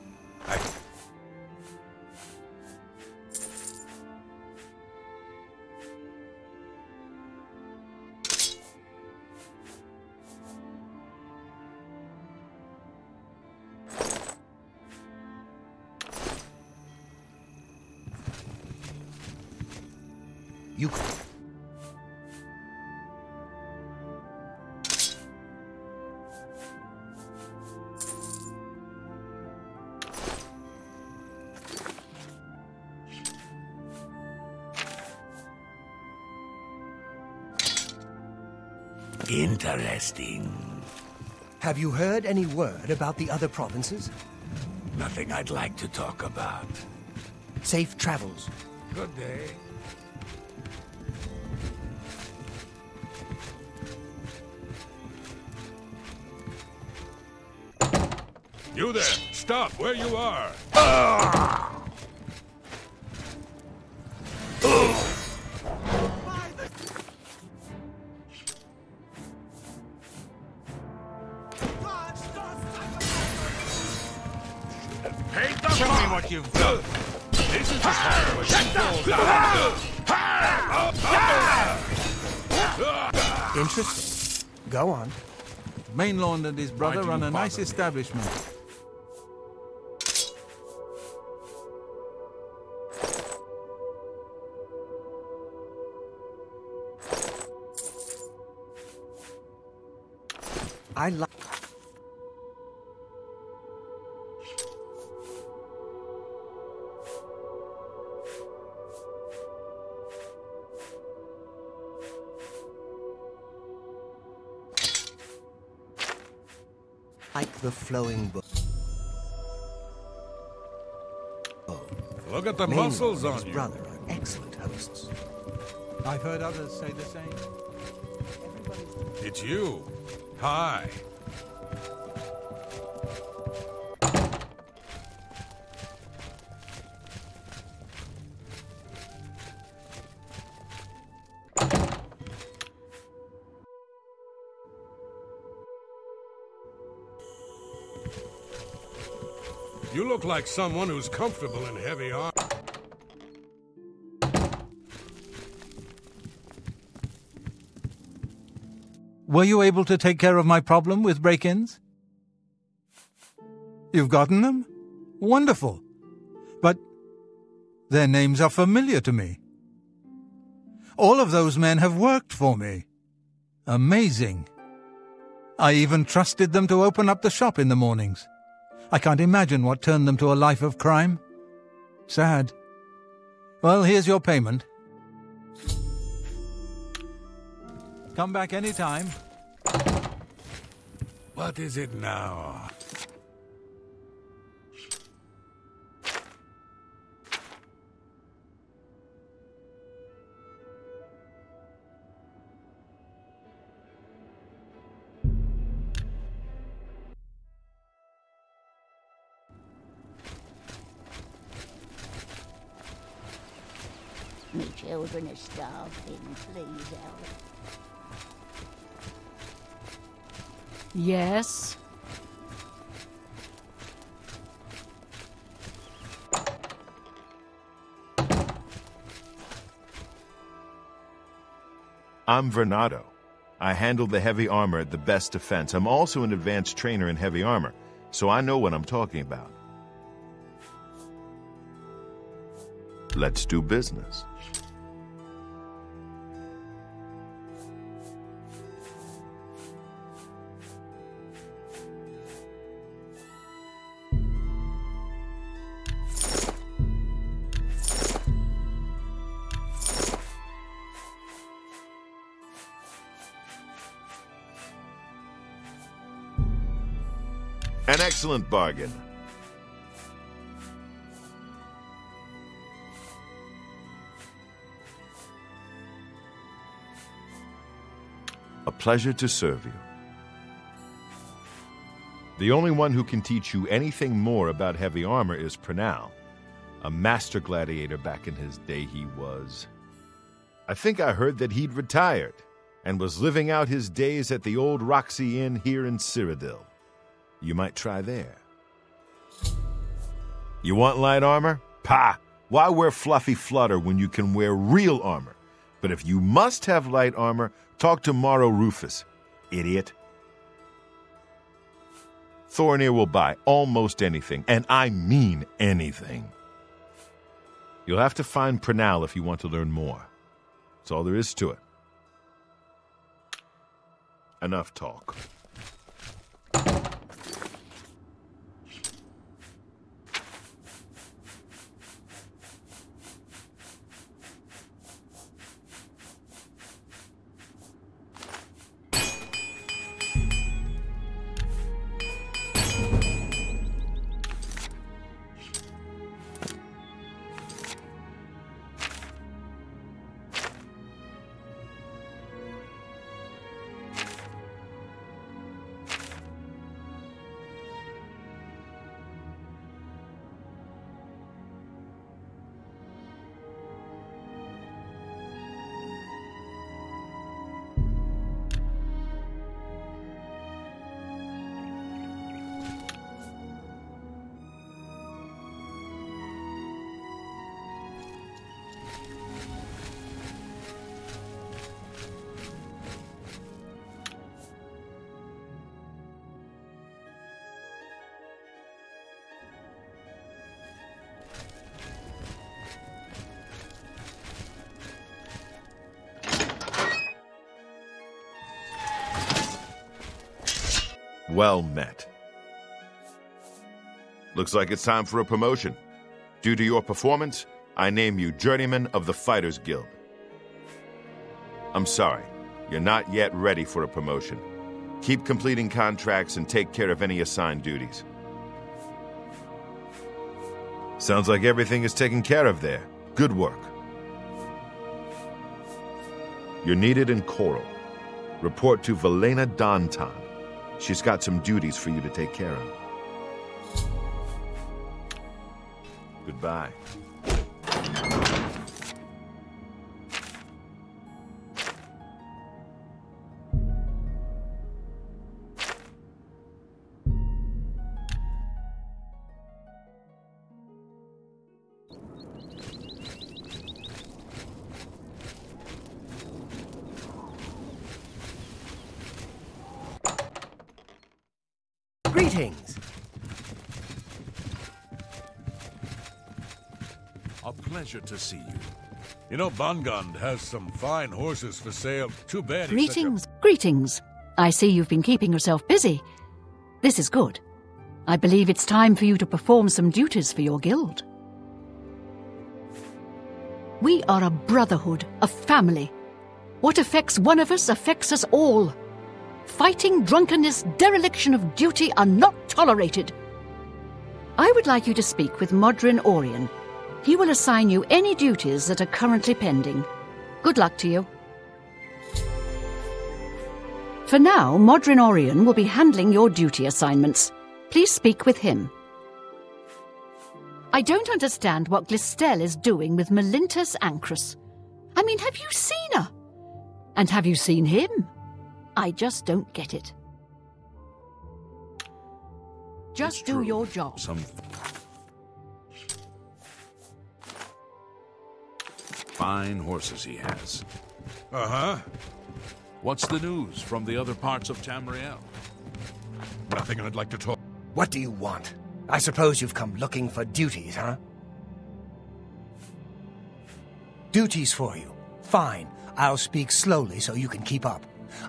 You... Interesting. Have you heard any word about the other provinces? Nothing I'd like to talk about. Safe travels. Good day. You there! Stop where you are! Tell me what you've done. This is the part where you fall down. Interesting. Go on. Mainlord and his brother Why do run you a nice bother me? establishment. I like... the flowing book. Oh. Look at the Mainlord muscles and on his you. brother are excellent hosts. I've heard others say the same. It's you. Hi. You look like someone who's comfortable in heavy armor. Were you able to take care of my problem with break-ins? You've gotten them? Wonderful. But their names are familiar to me. All of those men have worked for me. Amazing. I even trusted them to open up the shop in the mornings. I can't imagine what turned them to a life of crime. Sad. Well, here's your payment. Come back anytime. What is it now? Me children are starving, please help. Yes? I'm Vernado. I handle the heavy armor at the best defense. I'm also an advanced trainer in heavy armor, so I know what I'm talking about. Let's do business. An excellent bargain. A pleasure to serve you. The only one who can teach you anything more about heavy armor is Pranal. A master gladiator back in his day he was. I think I heard that he'd retired and was living out his days at the old Roxy Inn here in Cyrodiil. You might try there. You want light armor? Pah! Why wear fluffy flutter when you can wear real armor? But if you must have light armor, talk to Morrow Rufus, idiot. Thornir will buy almost anything, and I mean anything. You'll have to find Pranal if you want to learn more. That's all there is to it. Enough talk. Well met. Looks like it's time for a promotion. Due to your performance, I name you Journeyman of the Fighters Guild. I'm sorry, you're not yet ready for a promotion. Keep completing contracts and take care of any assigned duties. Sounds like everything is taken care of there. Good work. You're needed in Coral. Report to Velena Dantan. She's got some duties for you to take care of. Goodbye. Greetings. A pleasure to see you. You know, Bangand has some fine horses for sale. Too bad he's Greetings, greetings. I see you've been keeping yourself busy. This is good. I believe it's time for you to perform some duties for your guild. We are a brotherhood, a family. What affects one of us affects us all. Fighting, drunkenness, dereliction of duty are not tolerated. I would like you to speak with Modrin Orion. He will assign you any duties that are currently pending. Good luck to you. For now, Modrin Orion will be handling your duty assignments. Please speak with him. I don't understand what Glistel is doing with Melintus Ancrus. I mean, have you seen her? And have you seen him? I just don't get it. Just do your job. Fine horses he has. Uh-huh. What's the news from the other parts of Tamriel? Nothing I'd like to talk. What do you want? I suppose you've come looking for duties, huh? Duties for you. Fine. I'll speak slowly so you can keep up.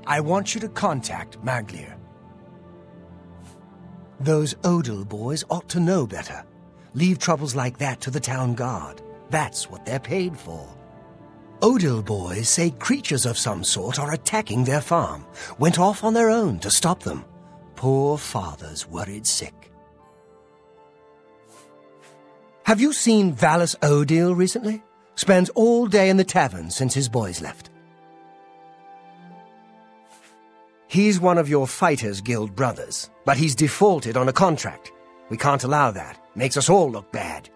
I want you to contact Maglir. Those Odil boys ought to know better. Leave troubles like that to the town guard. That's what they're paid for. Odil boys say creatures of some sort are attacking their farm. Went off on their own to stop them. poor father's worried sick. Have you seen Valus Odile recently? Spends all day in the tavern since his boys left. He's one of your Fighters Guild brothers, but he's defaulted on a contract. We can't allow that. Makes us all look bad.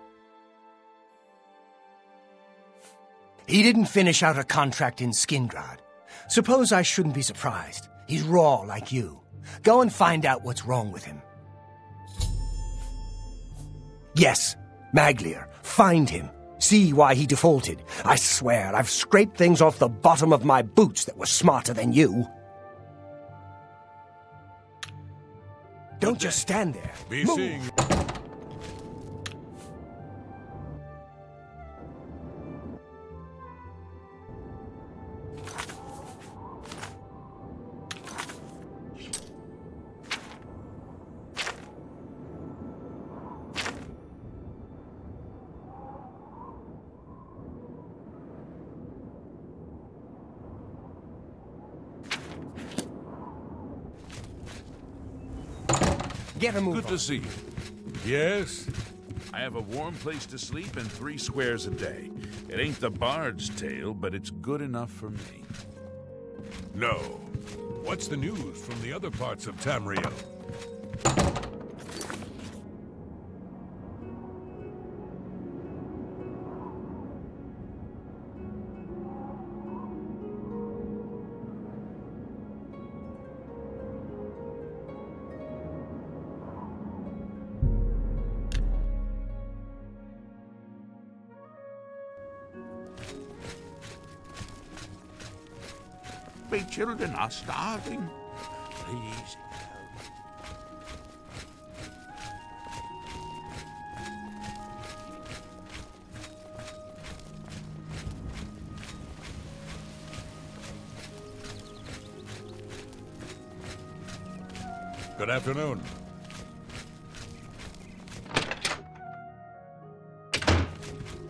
He didn't finish out a contract in Skingrad. Suppose I shouldn't be surprised. He's raw like you. Go and find out what's wrong with him. Yes, Maglier. Find him. See why he defaulted. I swear, I've scraped things off the bottom of my boots that were smarter than you. Don't just stand there. Be Move. seeing. Get a move Good on. to see you. Yes? I have a warm place to sleep and 3 squares a day. It ain't the bard's tale, but it's good enough for me. No. What's the news from the other parts of Tamriel? My children are starving. Please. Good afternoon.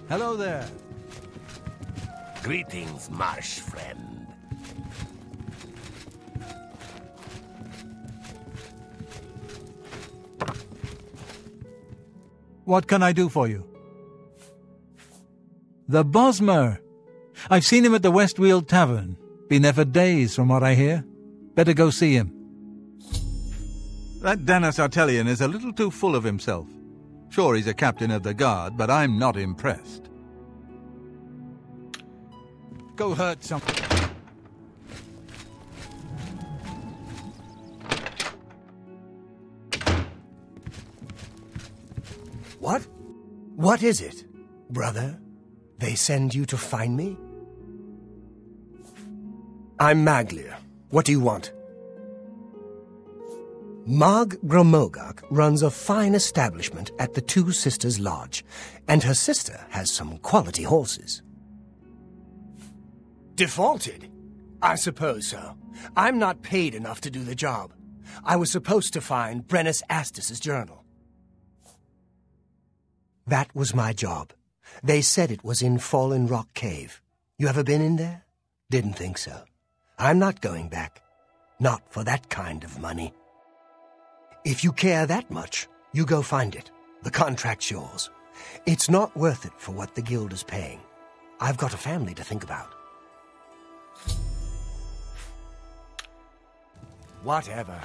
Hello there. Greetings, marsh friend. What can I do for you? The Bosmer. I've seen him at the Westweald Tavern. Been there for days, from what I hear. Better go see him. That Danis Artelian is a little too full of himself. Sure, he's a captain of the guard, but I'm not impressed. Go hurt some... What? What is it? Brother, they send you to find me? I'm Maglier. What do you want? Mag Gromogak runs a fine establishment at the Two Sisters Lodge, and her sister has some quality horses. Defaulted? I suppose so. I'm not paid enough to do the job. I was supposed to find Brennus Astus's journal. That was my job. They said it was in Fallen Rock Cave. You ever been in there? Didn't think so. I'm not going back. Not for that kind of money. If you care that much, you go find it. The contract's yours. It's not worth it for what the guild is paying. I've got a family to think about. Whatever.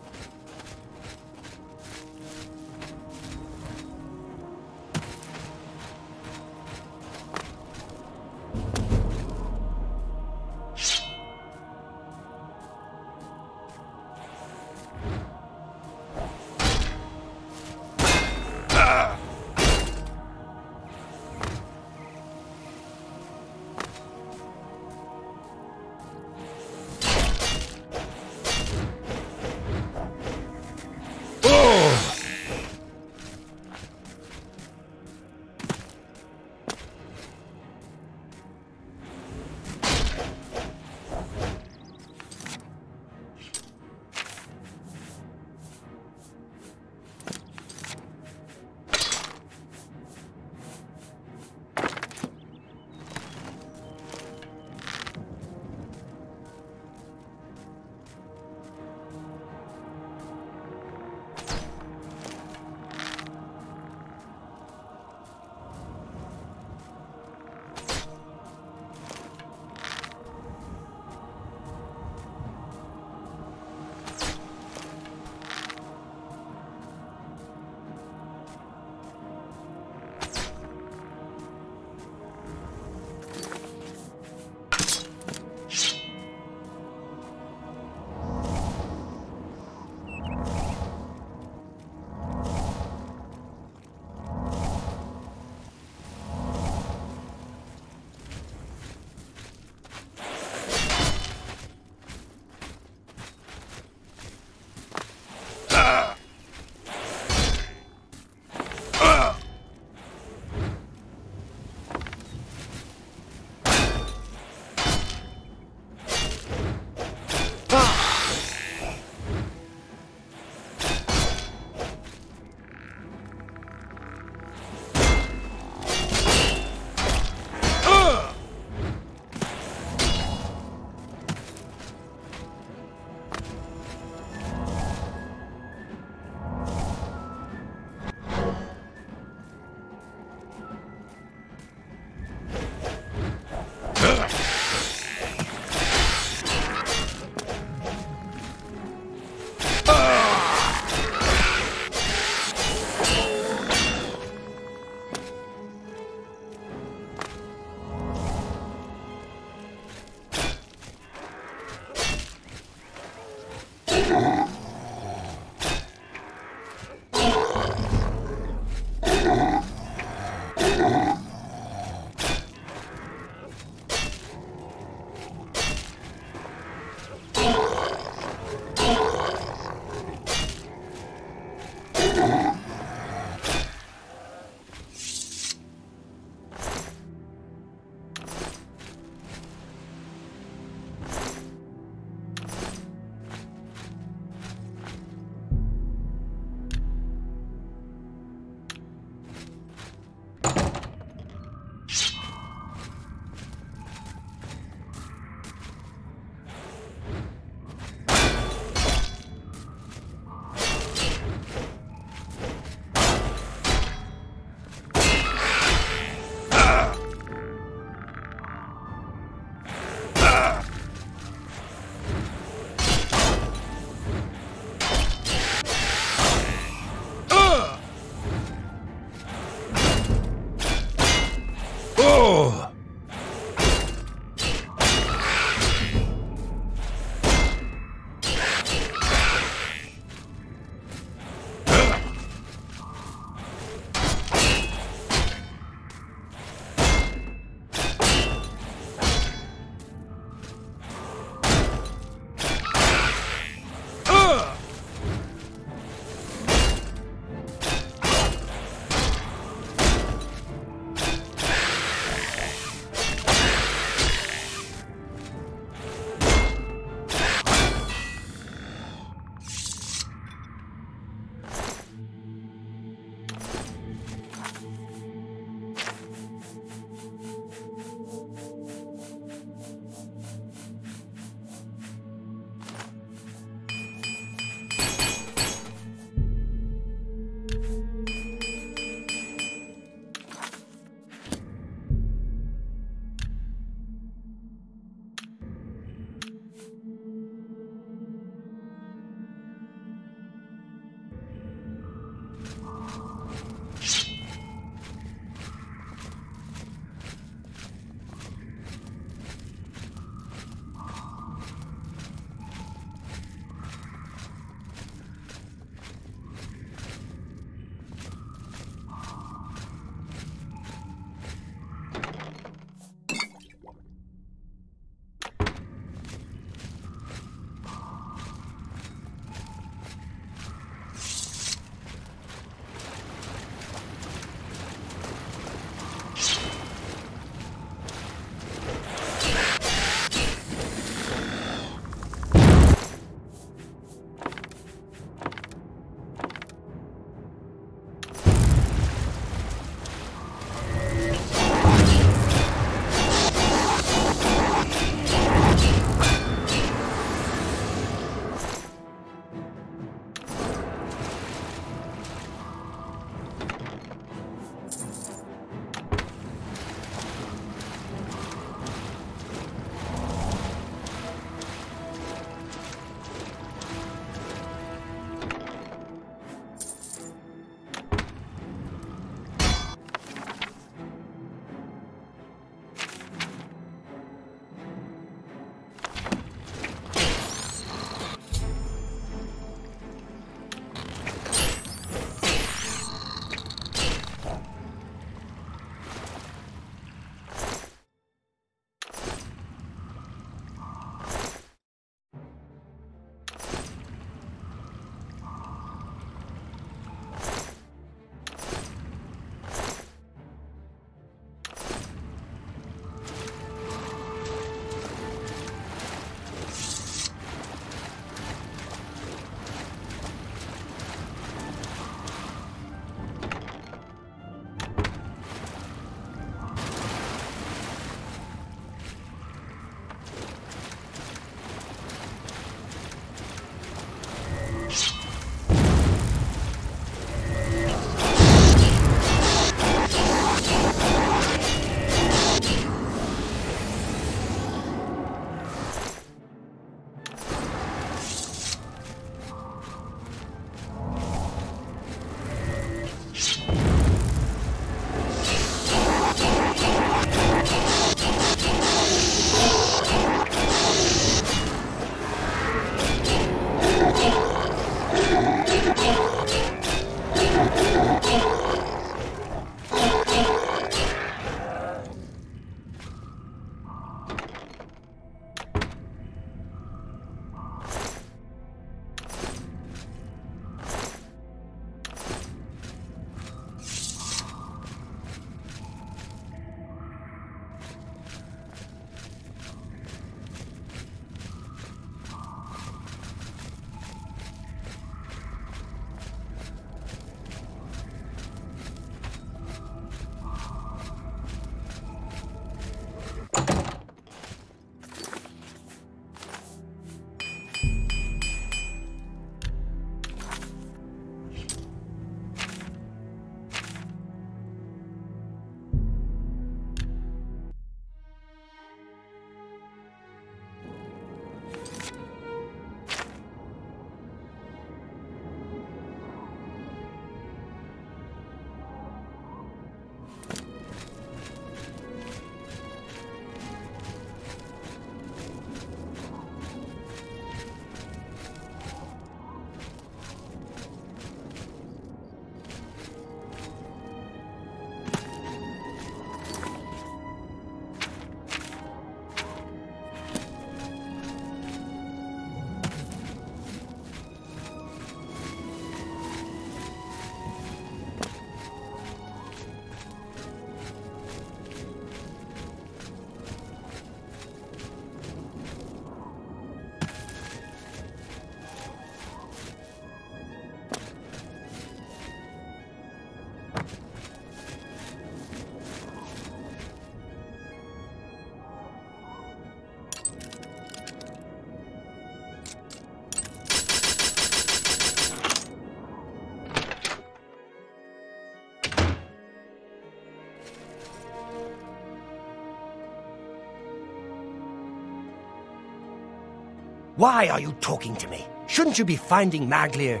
Why are you talking to me? Shouldn't you be finding Maglir?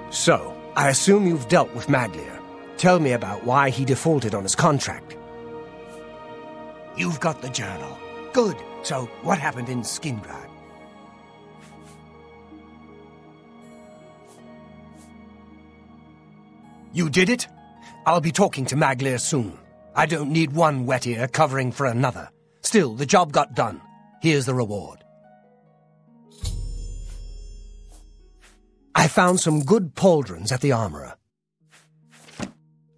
So, I assume you've dealt with Maglir. Tell me about why he defaulted on his contract. You've got the journal. Good. So, what happened in Skingrad? You did it? I'll be talking to Maglir soon. I don't need one wet ear covering for another. Still, the job got done. Here's the reward. I found some good pauldrons at the armorer.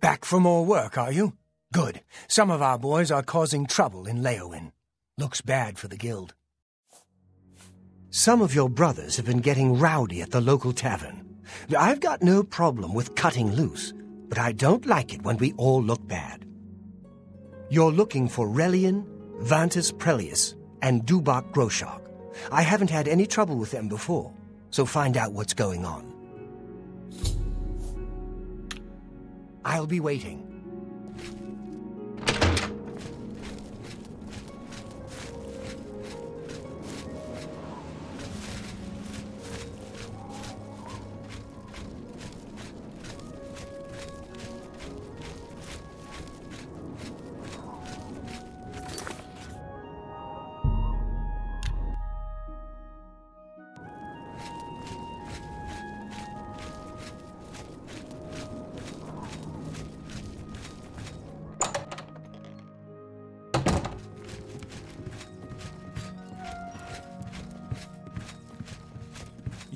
Back for more work, are you? Good. Some of our boys are causing trouble in Leowin. Looks bad for the guild. Some of your brothers have been getting rowdy at the local tavern. I've got no problem with cutting loose, but I don't like it when we all look bad. You're looking for Relian, Vantus Prelius, and Dubak Groshok. I haven't had any trouble with them before, so find out what's going on. I'll be waiting.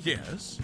Yes?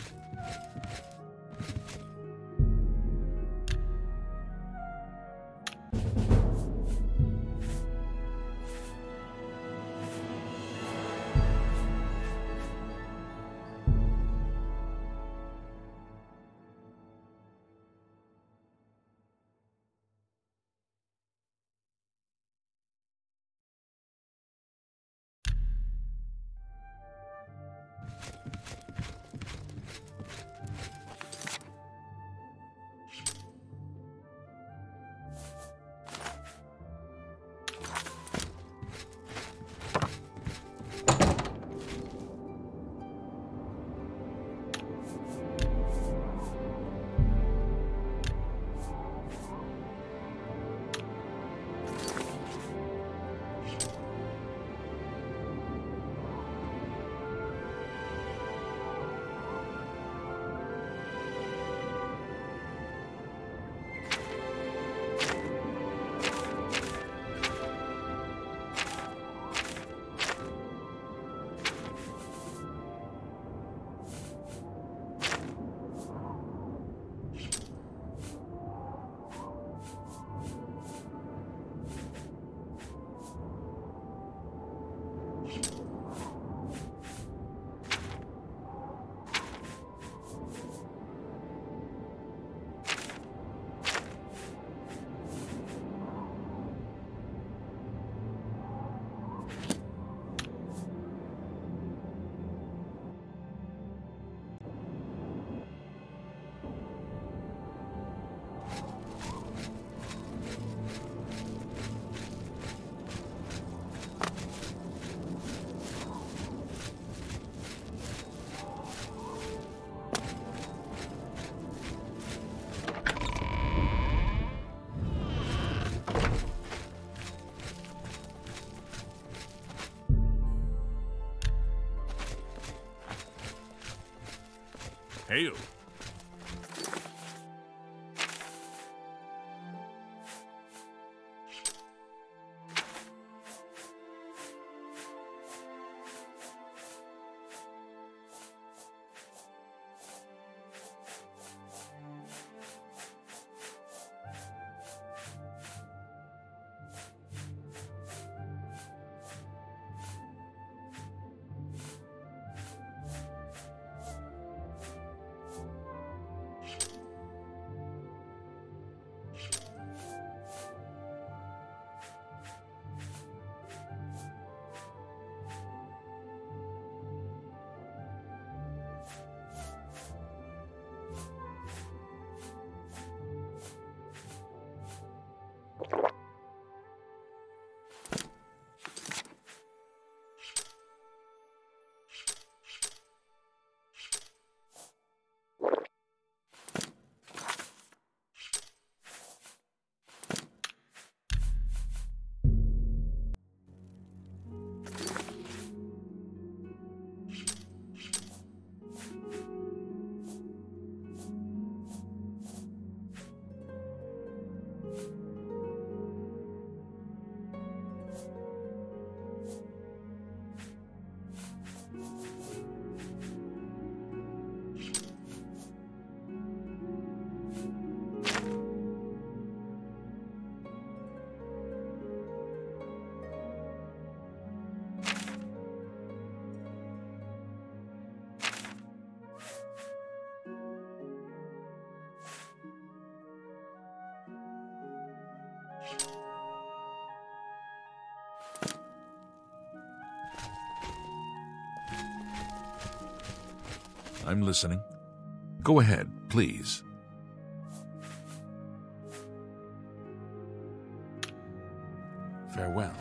Hail. I'm listening. Go ahead, please. Farewell.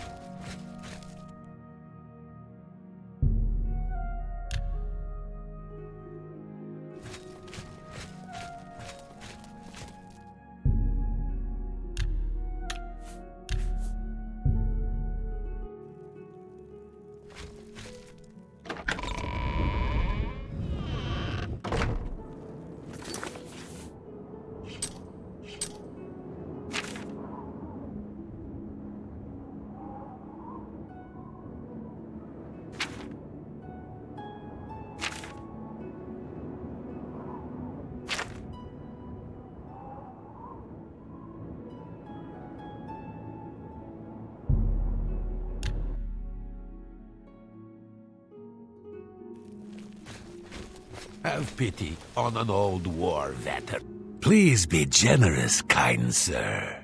Have pity on an old war veteran. Please be generous, kind sir.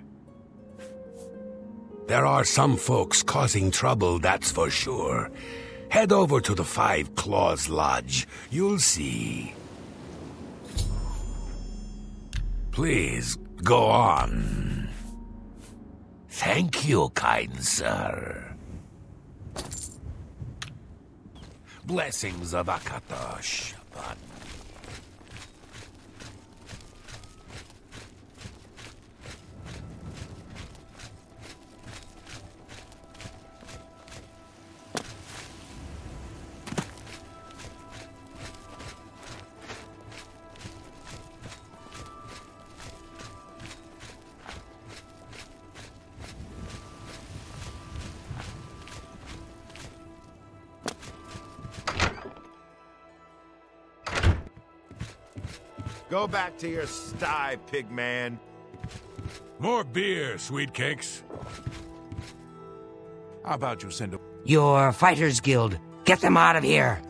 There are some folks causing trouble, that's for sure. Head over to the Five Claws Lodge. You'll see. Please, go on. Thank you, kind sir. Blessings of Akatosh upon you. Go back to your sty, pig man. More beer, sweet cakes. How about you send a... Your Fighters Guild. Get them out of here.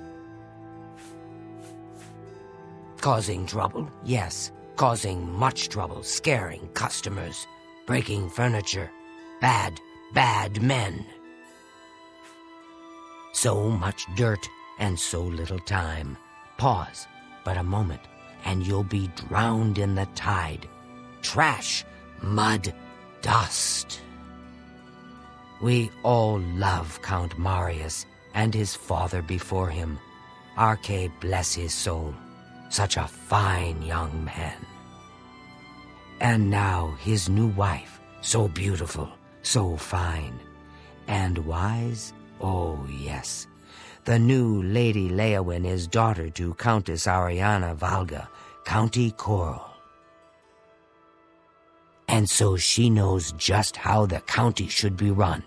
Causing trouble? Yes. Causing much trouble. Scaring customers. Breaking furniture. Bad, bad men. So much dirt and so little time. Pause but a moment, and you'll be drowned in the tide. Trash, mud, dust. We all love Count Marius and his father before him. Arche bless his soul. Such a fine young man. And now his new wife, so beautiful, so fine. And wise? Oh, yes. The new Lady Leowyn is daughter to Countess Ariana Valga, County Coral. And so she knows just how the county should be run.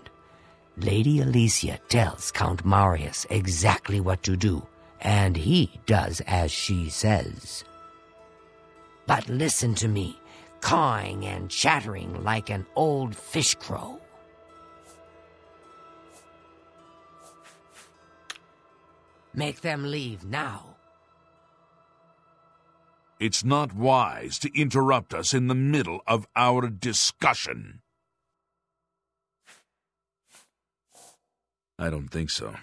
Lady Alicia tells Count Marius exactly what to do, and he does as she says. But listen to me, cawing and chattering like an old fish crow. Make them leave now. It's not wise to interrupt us in the middle of our discussion. I don't think so.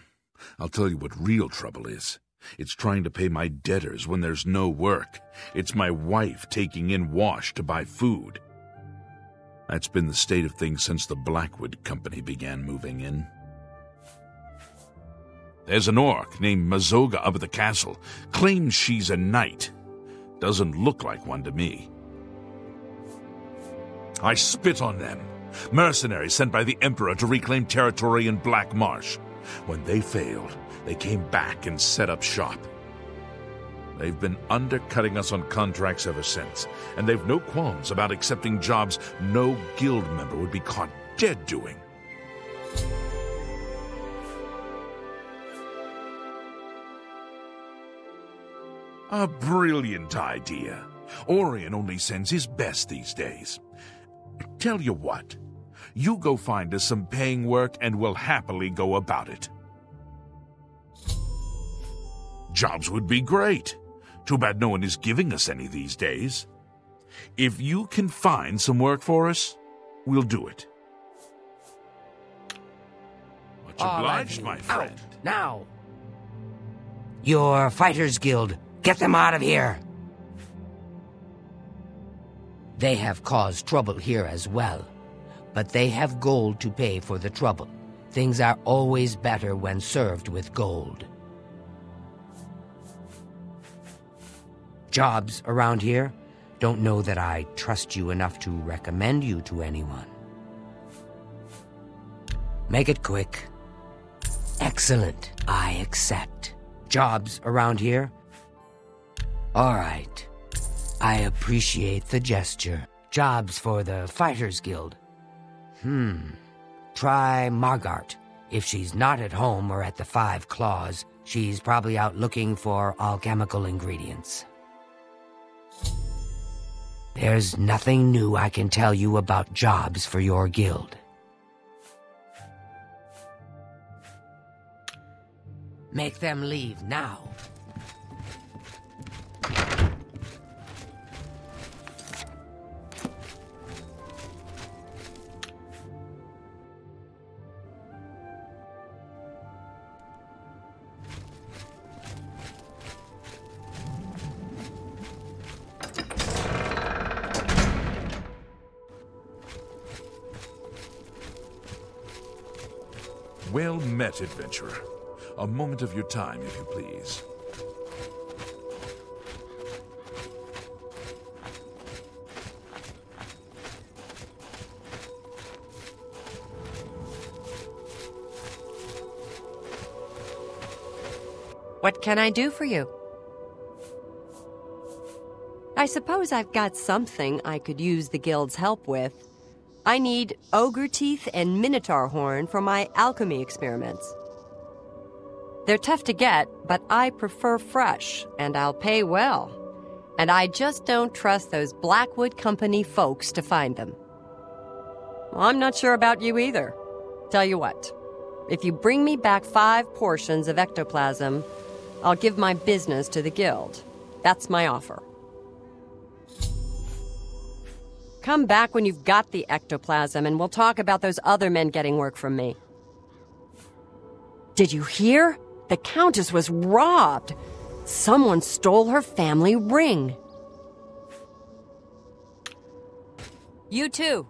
I'll tell you what real trouble is. It's trying to pay my debtors when there's no work. It's my wife taking in wash to buy food. That's been the state of things since the Blackwood Company began moving in. There's an orc named Mazoga up at the castle. Claims she's a knight. Doesn't look like one to me. I spit on them. Mercenaries sent by the Emperor to reclaim territory in Black Marsh. When they failed, they came back and set up shop. They've been undercutting us on contracts ever since, and they've no qualms about accepting jobs no guild member would be caught dead doing. A brilliant idea. Orion only sends his best these days. Tell you what, you go find us some paying work and we'll happily go about it. Jobs would be great. Too bad no one is giving us any these days. If you can find some work for us, we'll do it. Much obliged, my friend. Out now. Your Fighters Guild. Get them out of here! They have caused trouble here as well, but they have gold to pay for the trouble. Things are always better when served with gold. Jobs around here? Don't know that I trust you enough to recommend you to anyone. Make it quick. Excellent. I accept. Jobs around here? All right. I appreciate the gesture. Jobs for the Fighters Guild. Try Margart. If she's not at home or at the Five Claws, she's probably out looking for alchemical ingredients. There's nothing new I can tell you about jobs for your guild. Make them leave now. Well met, adventurer. A moment of your time, if you please. What can I do for you? I suppose I've got something I could use the guild's help with. I need ogre teeth and minotaur horn for my alchemy experiments. They're tough to get, but I prefer fresh, and I'll pay well. And I just don't trust those Blackwood Company folks to find them. Well, I'm not sure about you either. Tell you what, if you bring me back 5 portions of ectoplasm, I'll give my business to the guild. That's my offer. Come back when you've got the ectoplasm, and we'll talk about those other men getting work from me. Did you hear? The Countess was robbed. Someone stole her family ring. You too.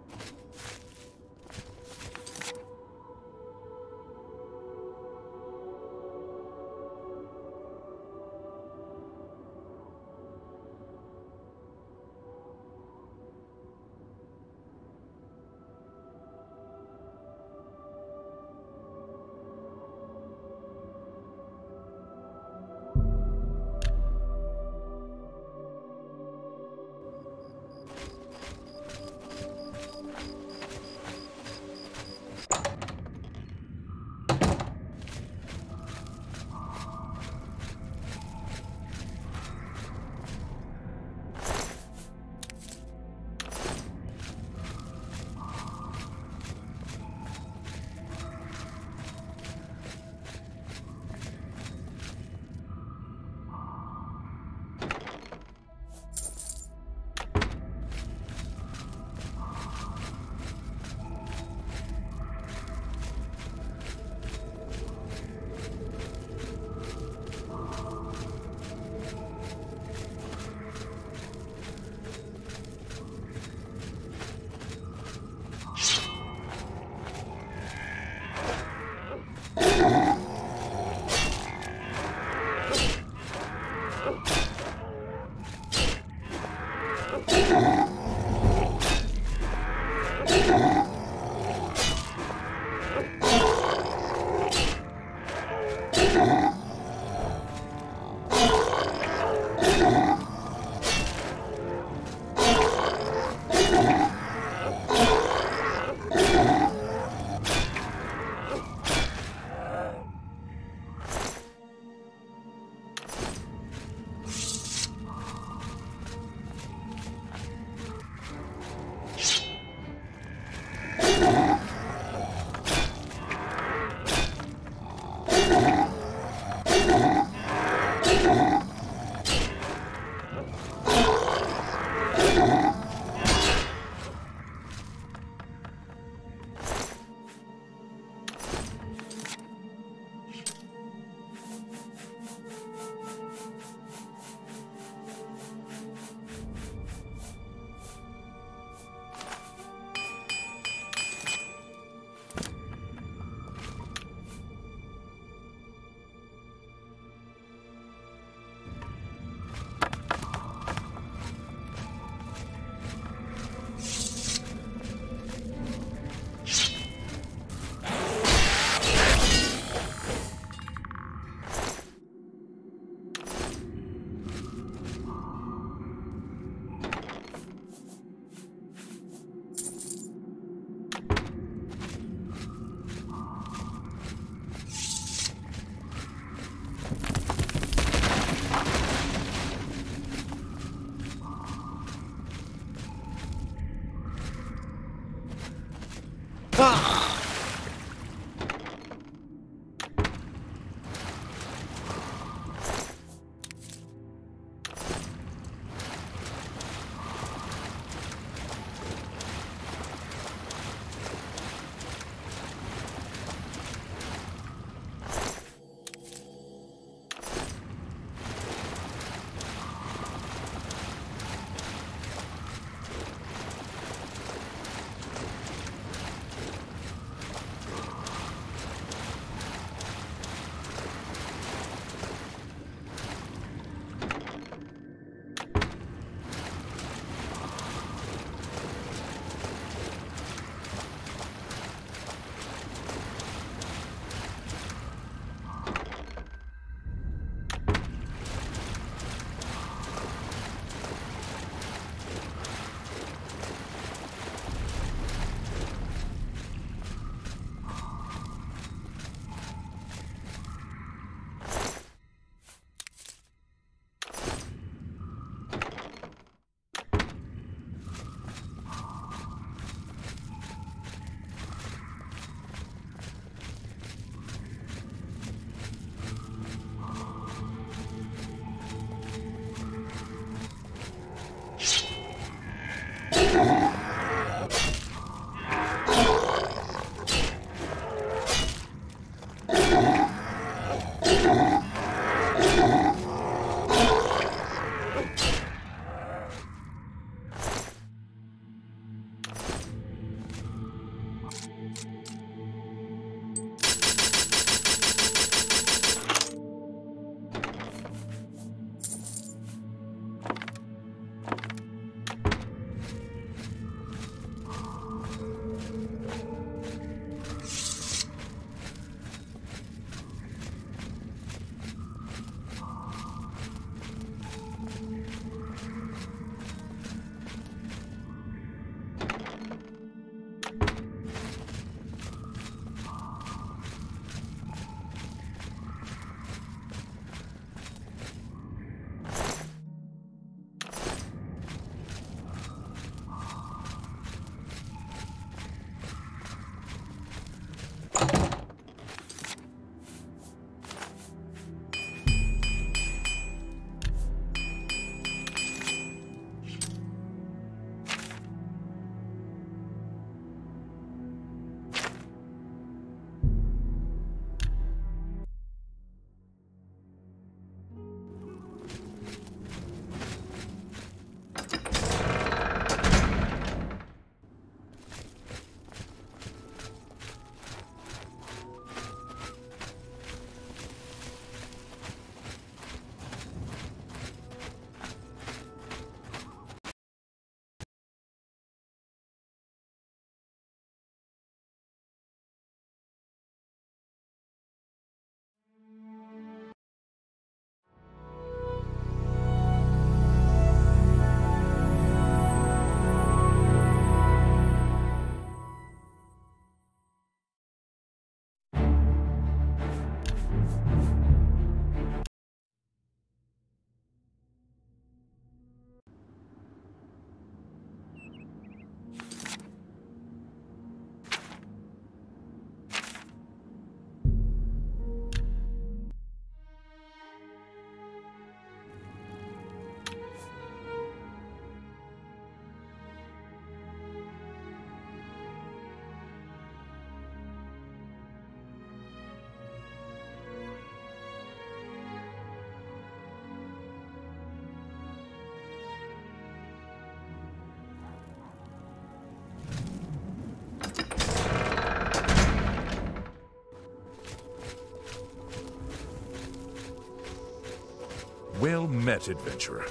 Well met, adventurer.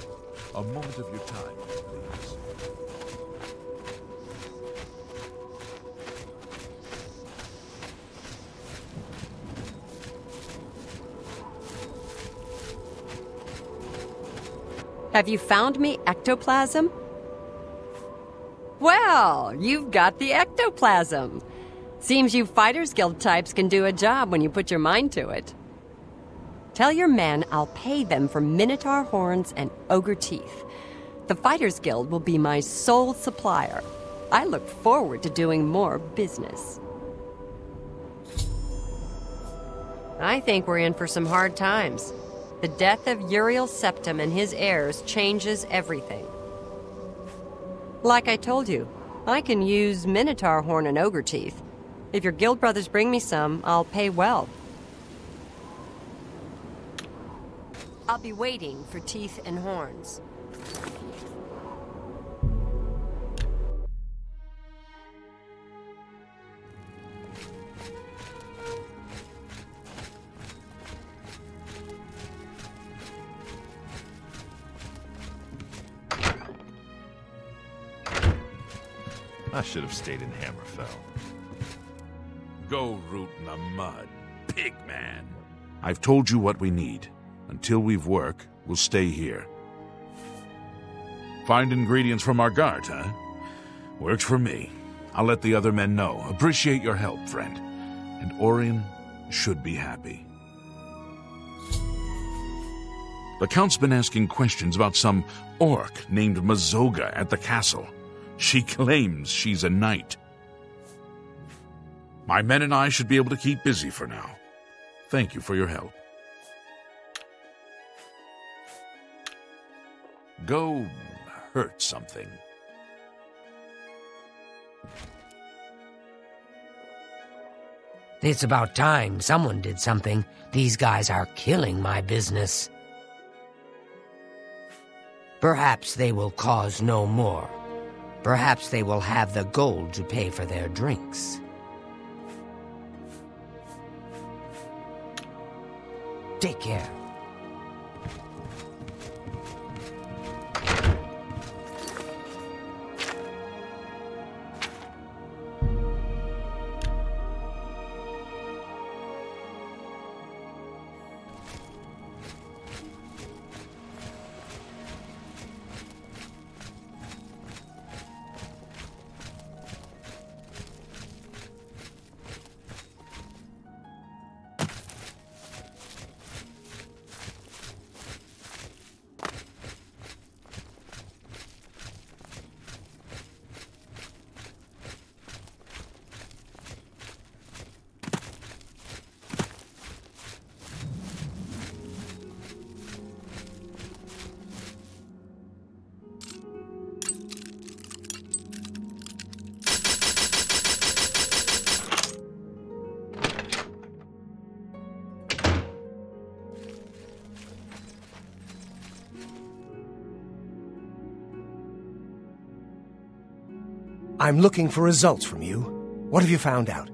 A moment of your time, please. Have you found me ectoplasm? Well, you've got the ectoplasm. Seems you Fighters Guild types can do a job when you put your mind to it. Tell your men I'll pay them for minotaur horns and ogre teeth. The Fighters Guild will be my sole supplier. I look forward to doing more business. I think we're in for some hard times. The death of Uriel Septim and his heirs changes everything. Like I told you, I can use Minotaur horn and ogre teeth. If your guild brothers bring me some, I'll pay well. I'll be waiting for teeth and horns. I should have stayed in Hammerfell. Go root in the mud, pig man. I've told you what we need. Until we've work, we'll stay here. Find ingredients from our guard, huh? Works for me. I'll let the other men know. Appreciate your help, friend. And Orion should be happy. The Count's been asking questions about some orc named Mazoga at the castle. She claims she's a knight. My men and I should be able to keep busy for now. Thank you for your help. Go hurt something. It's about time someone did something. These guys are killing my business. Perhaps they will cause no more. Perhaps they will have the gold to pay for their drinks. Take care. I'm looking for results from you. What have you found out?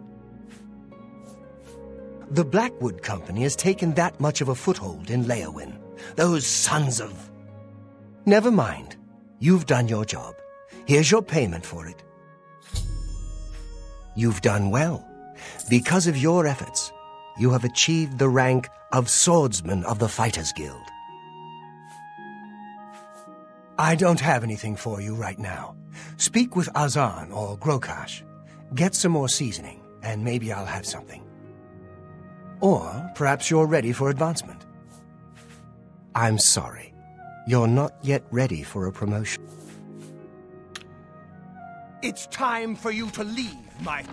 The Blackwood Company has taken that much of a foothold in Leowin. Those sons of... Never mind. You've done your job. Here's your payment for it. You've done well. Because of your efforts, you have achieved the rank of Swordsman of the Fighters Guild. I don't have anything for you right now. Speak with Azan or Grokash. Get some more seasoning, and maybe I'll have something. Or perhaps you're ready for advancement. I'm sorry. You're not yet ready for a promotion. It's time for you to leave, my...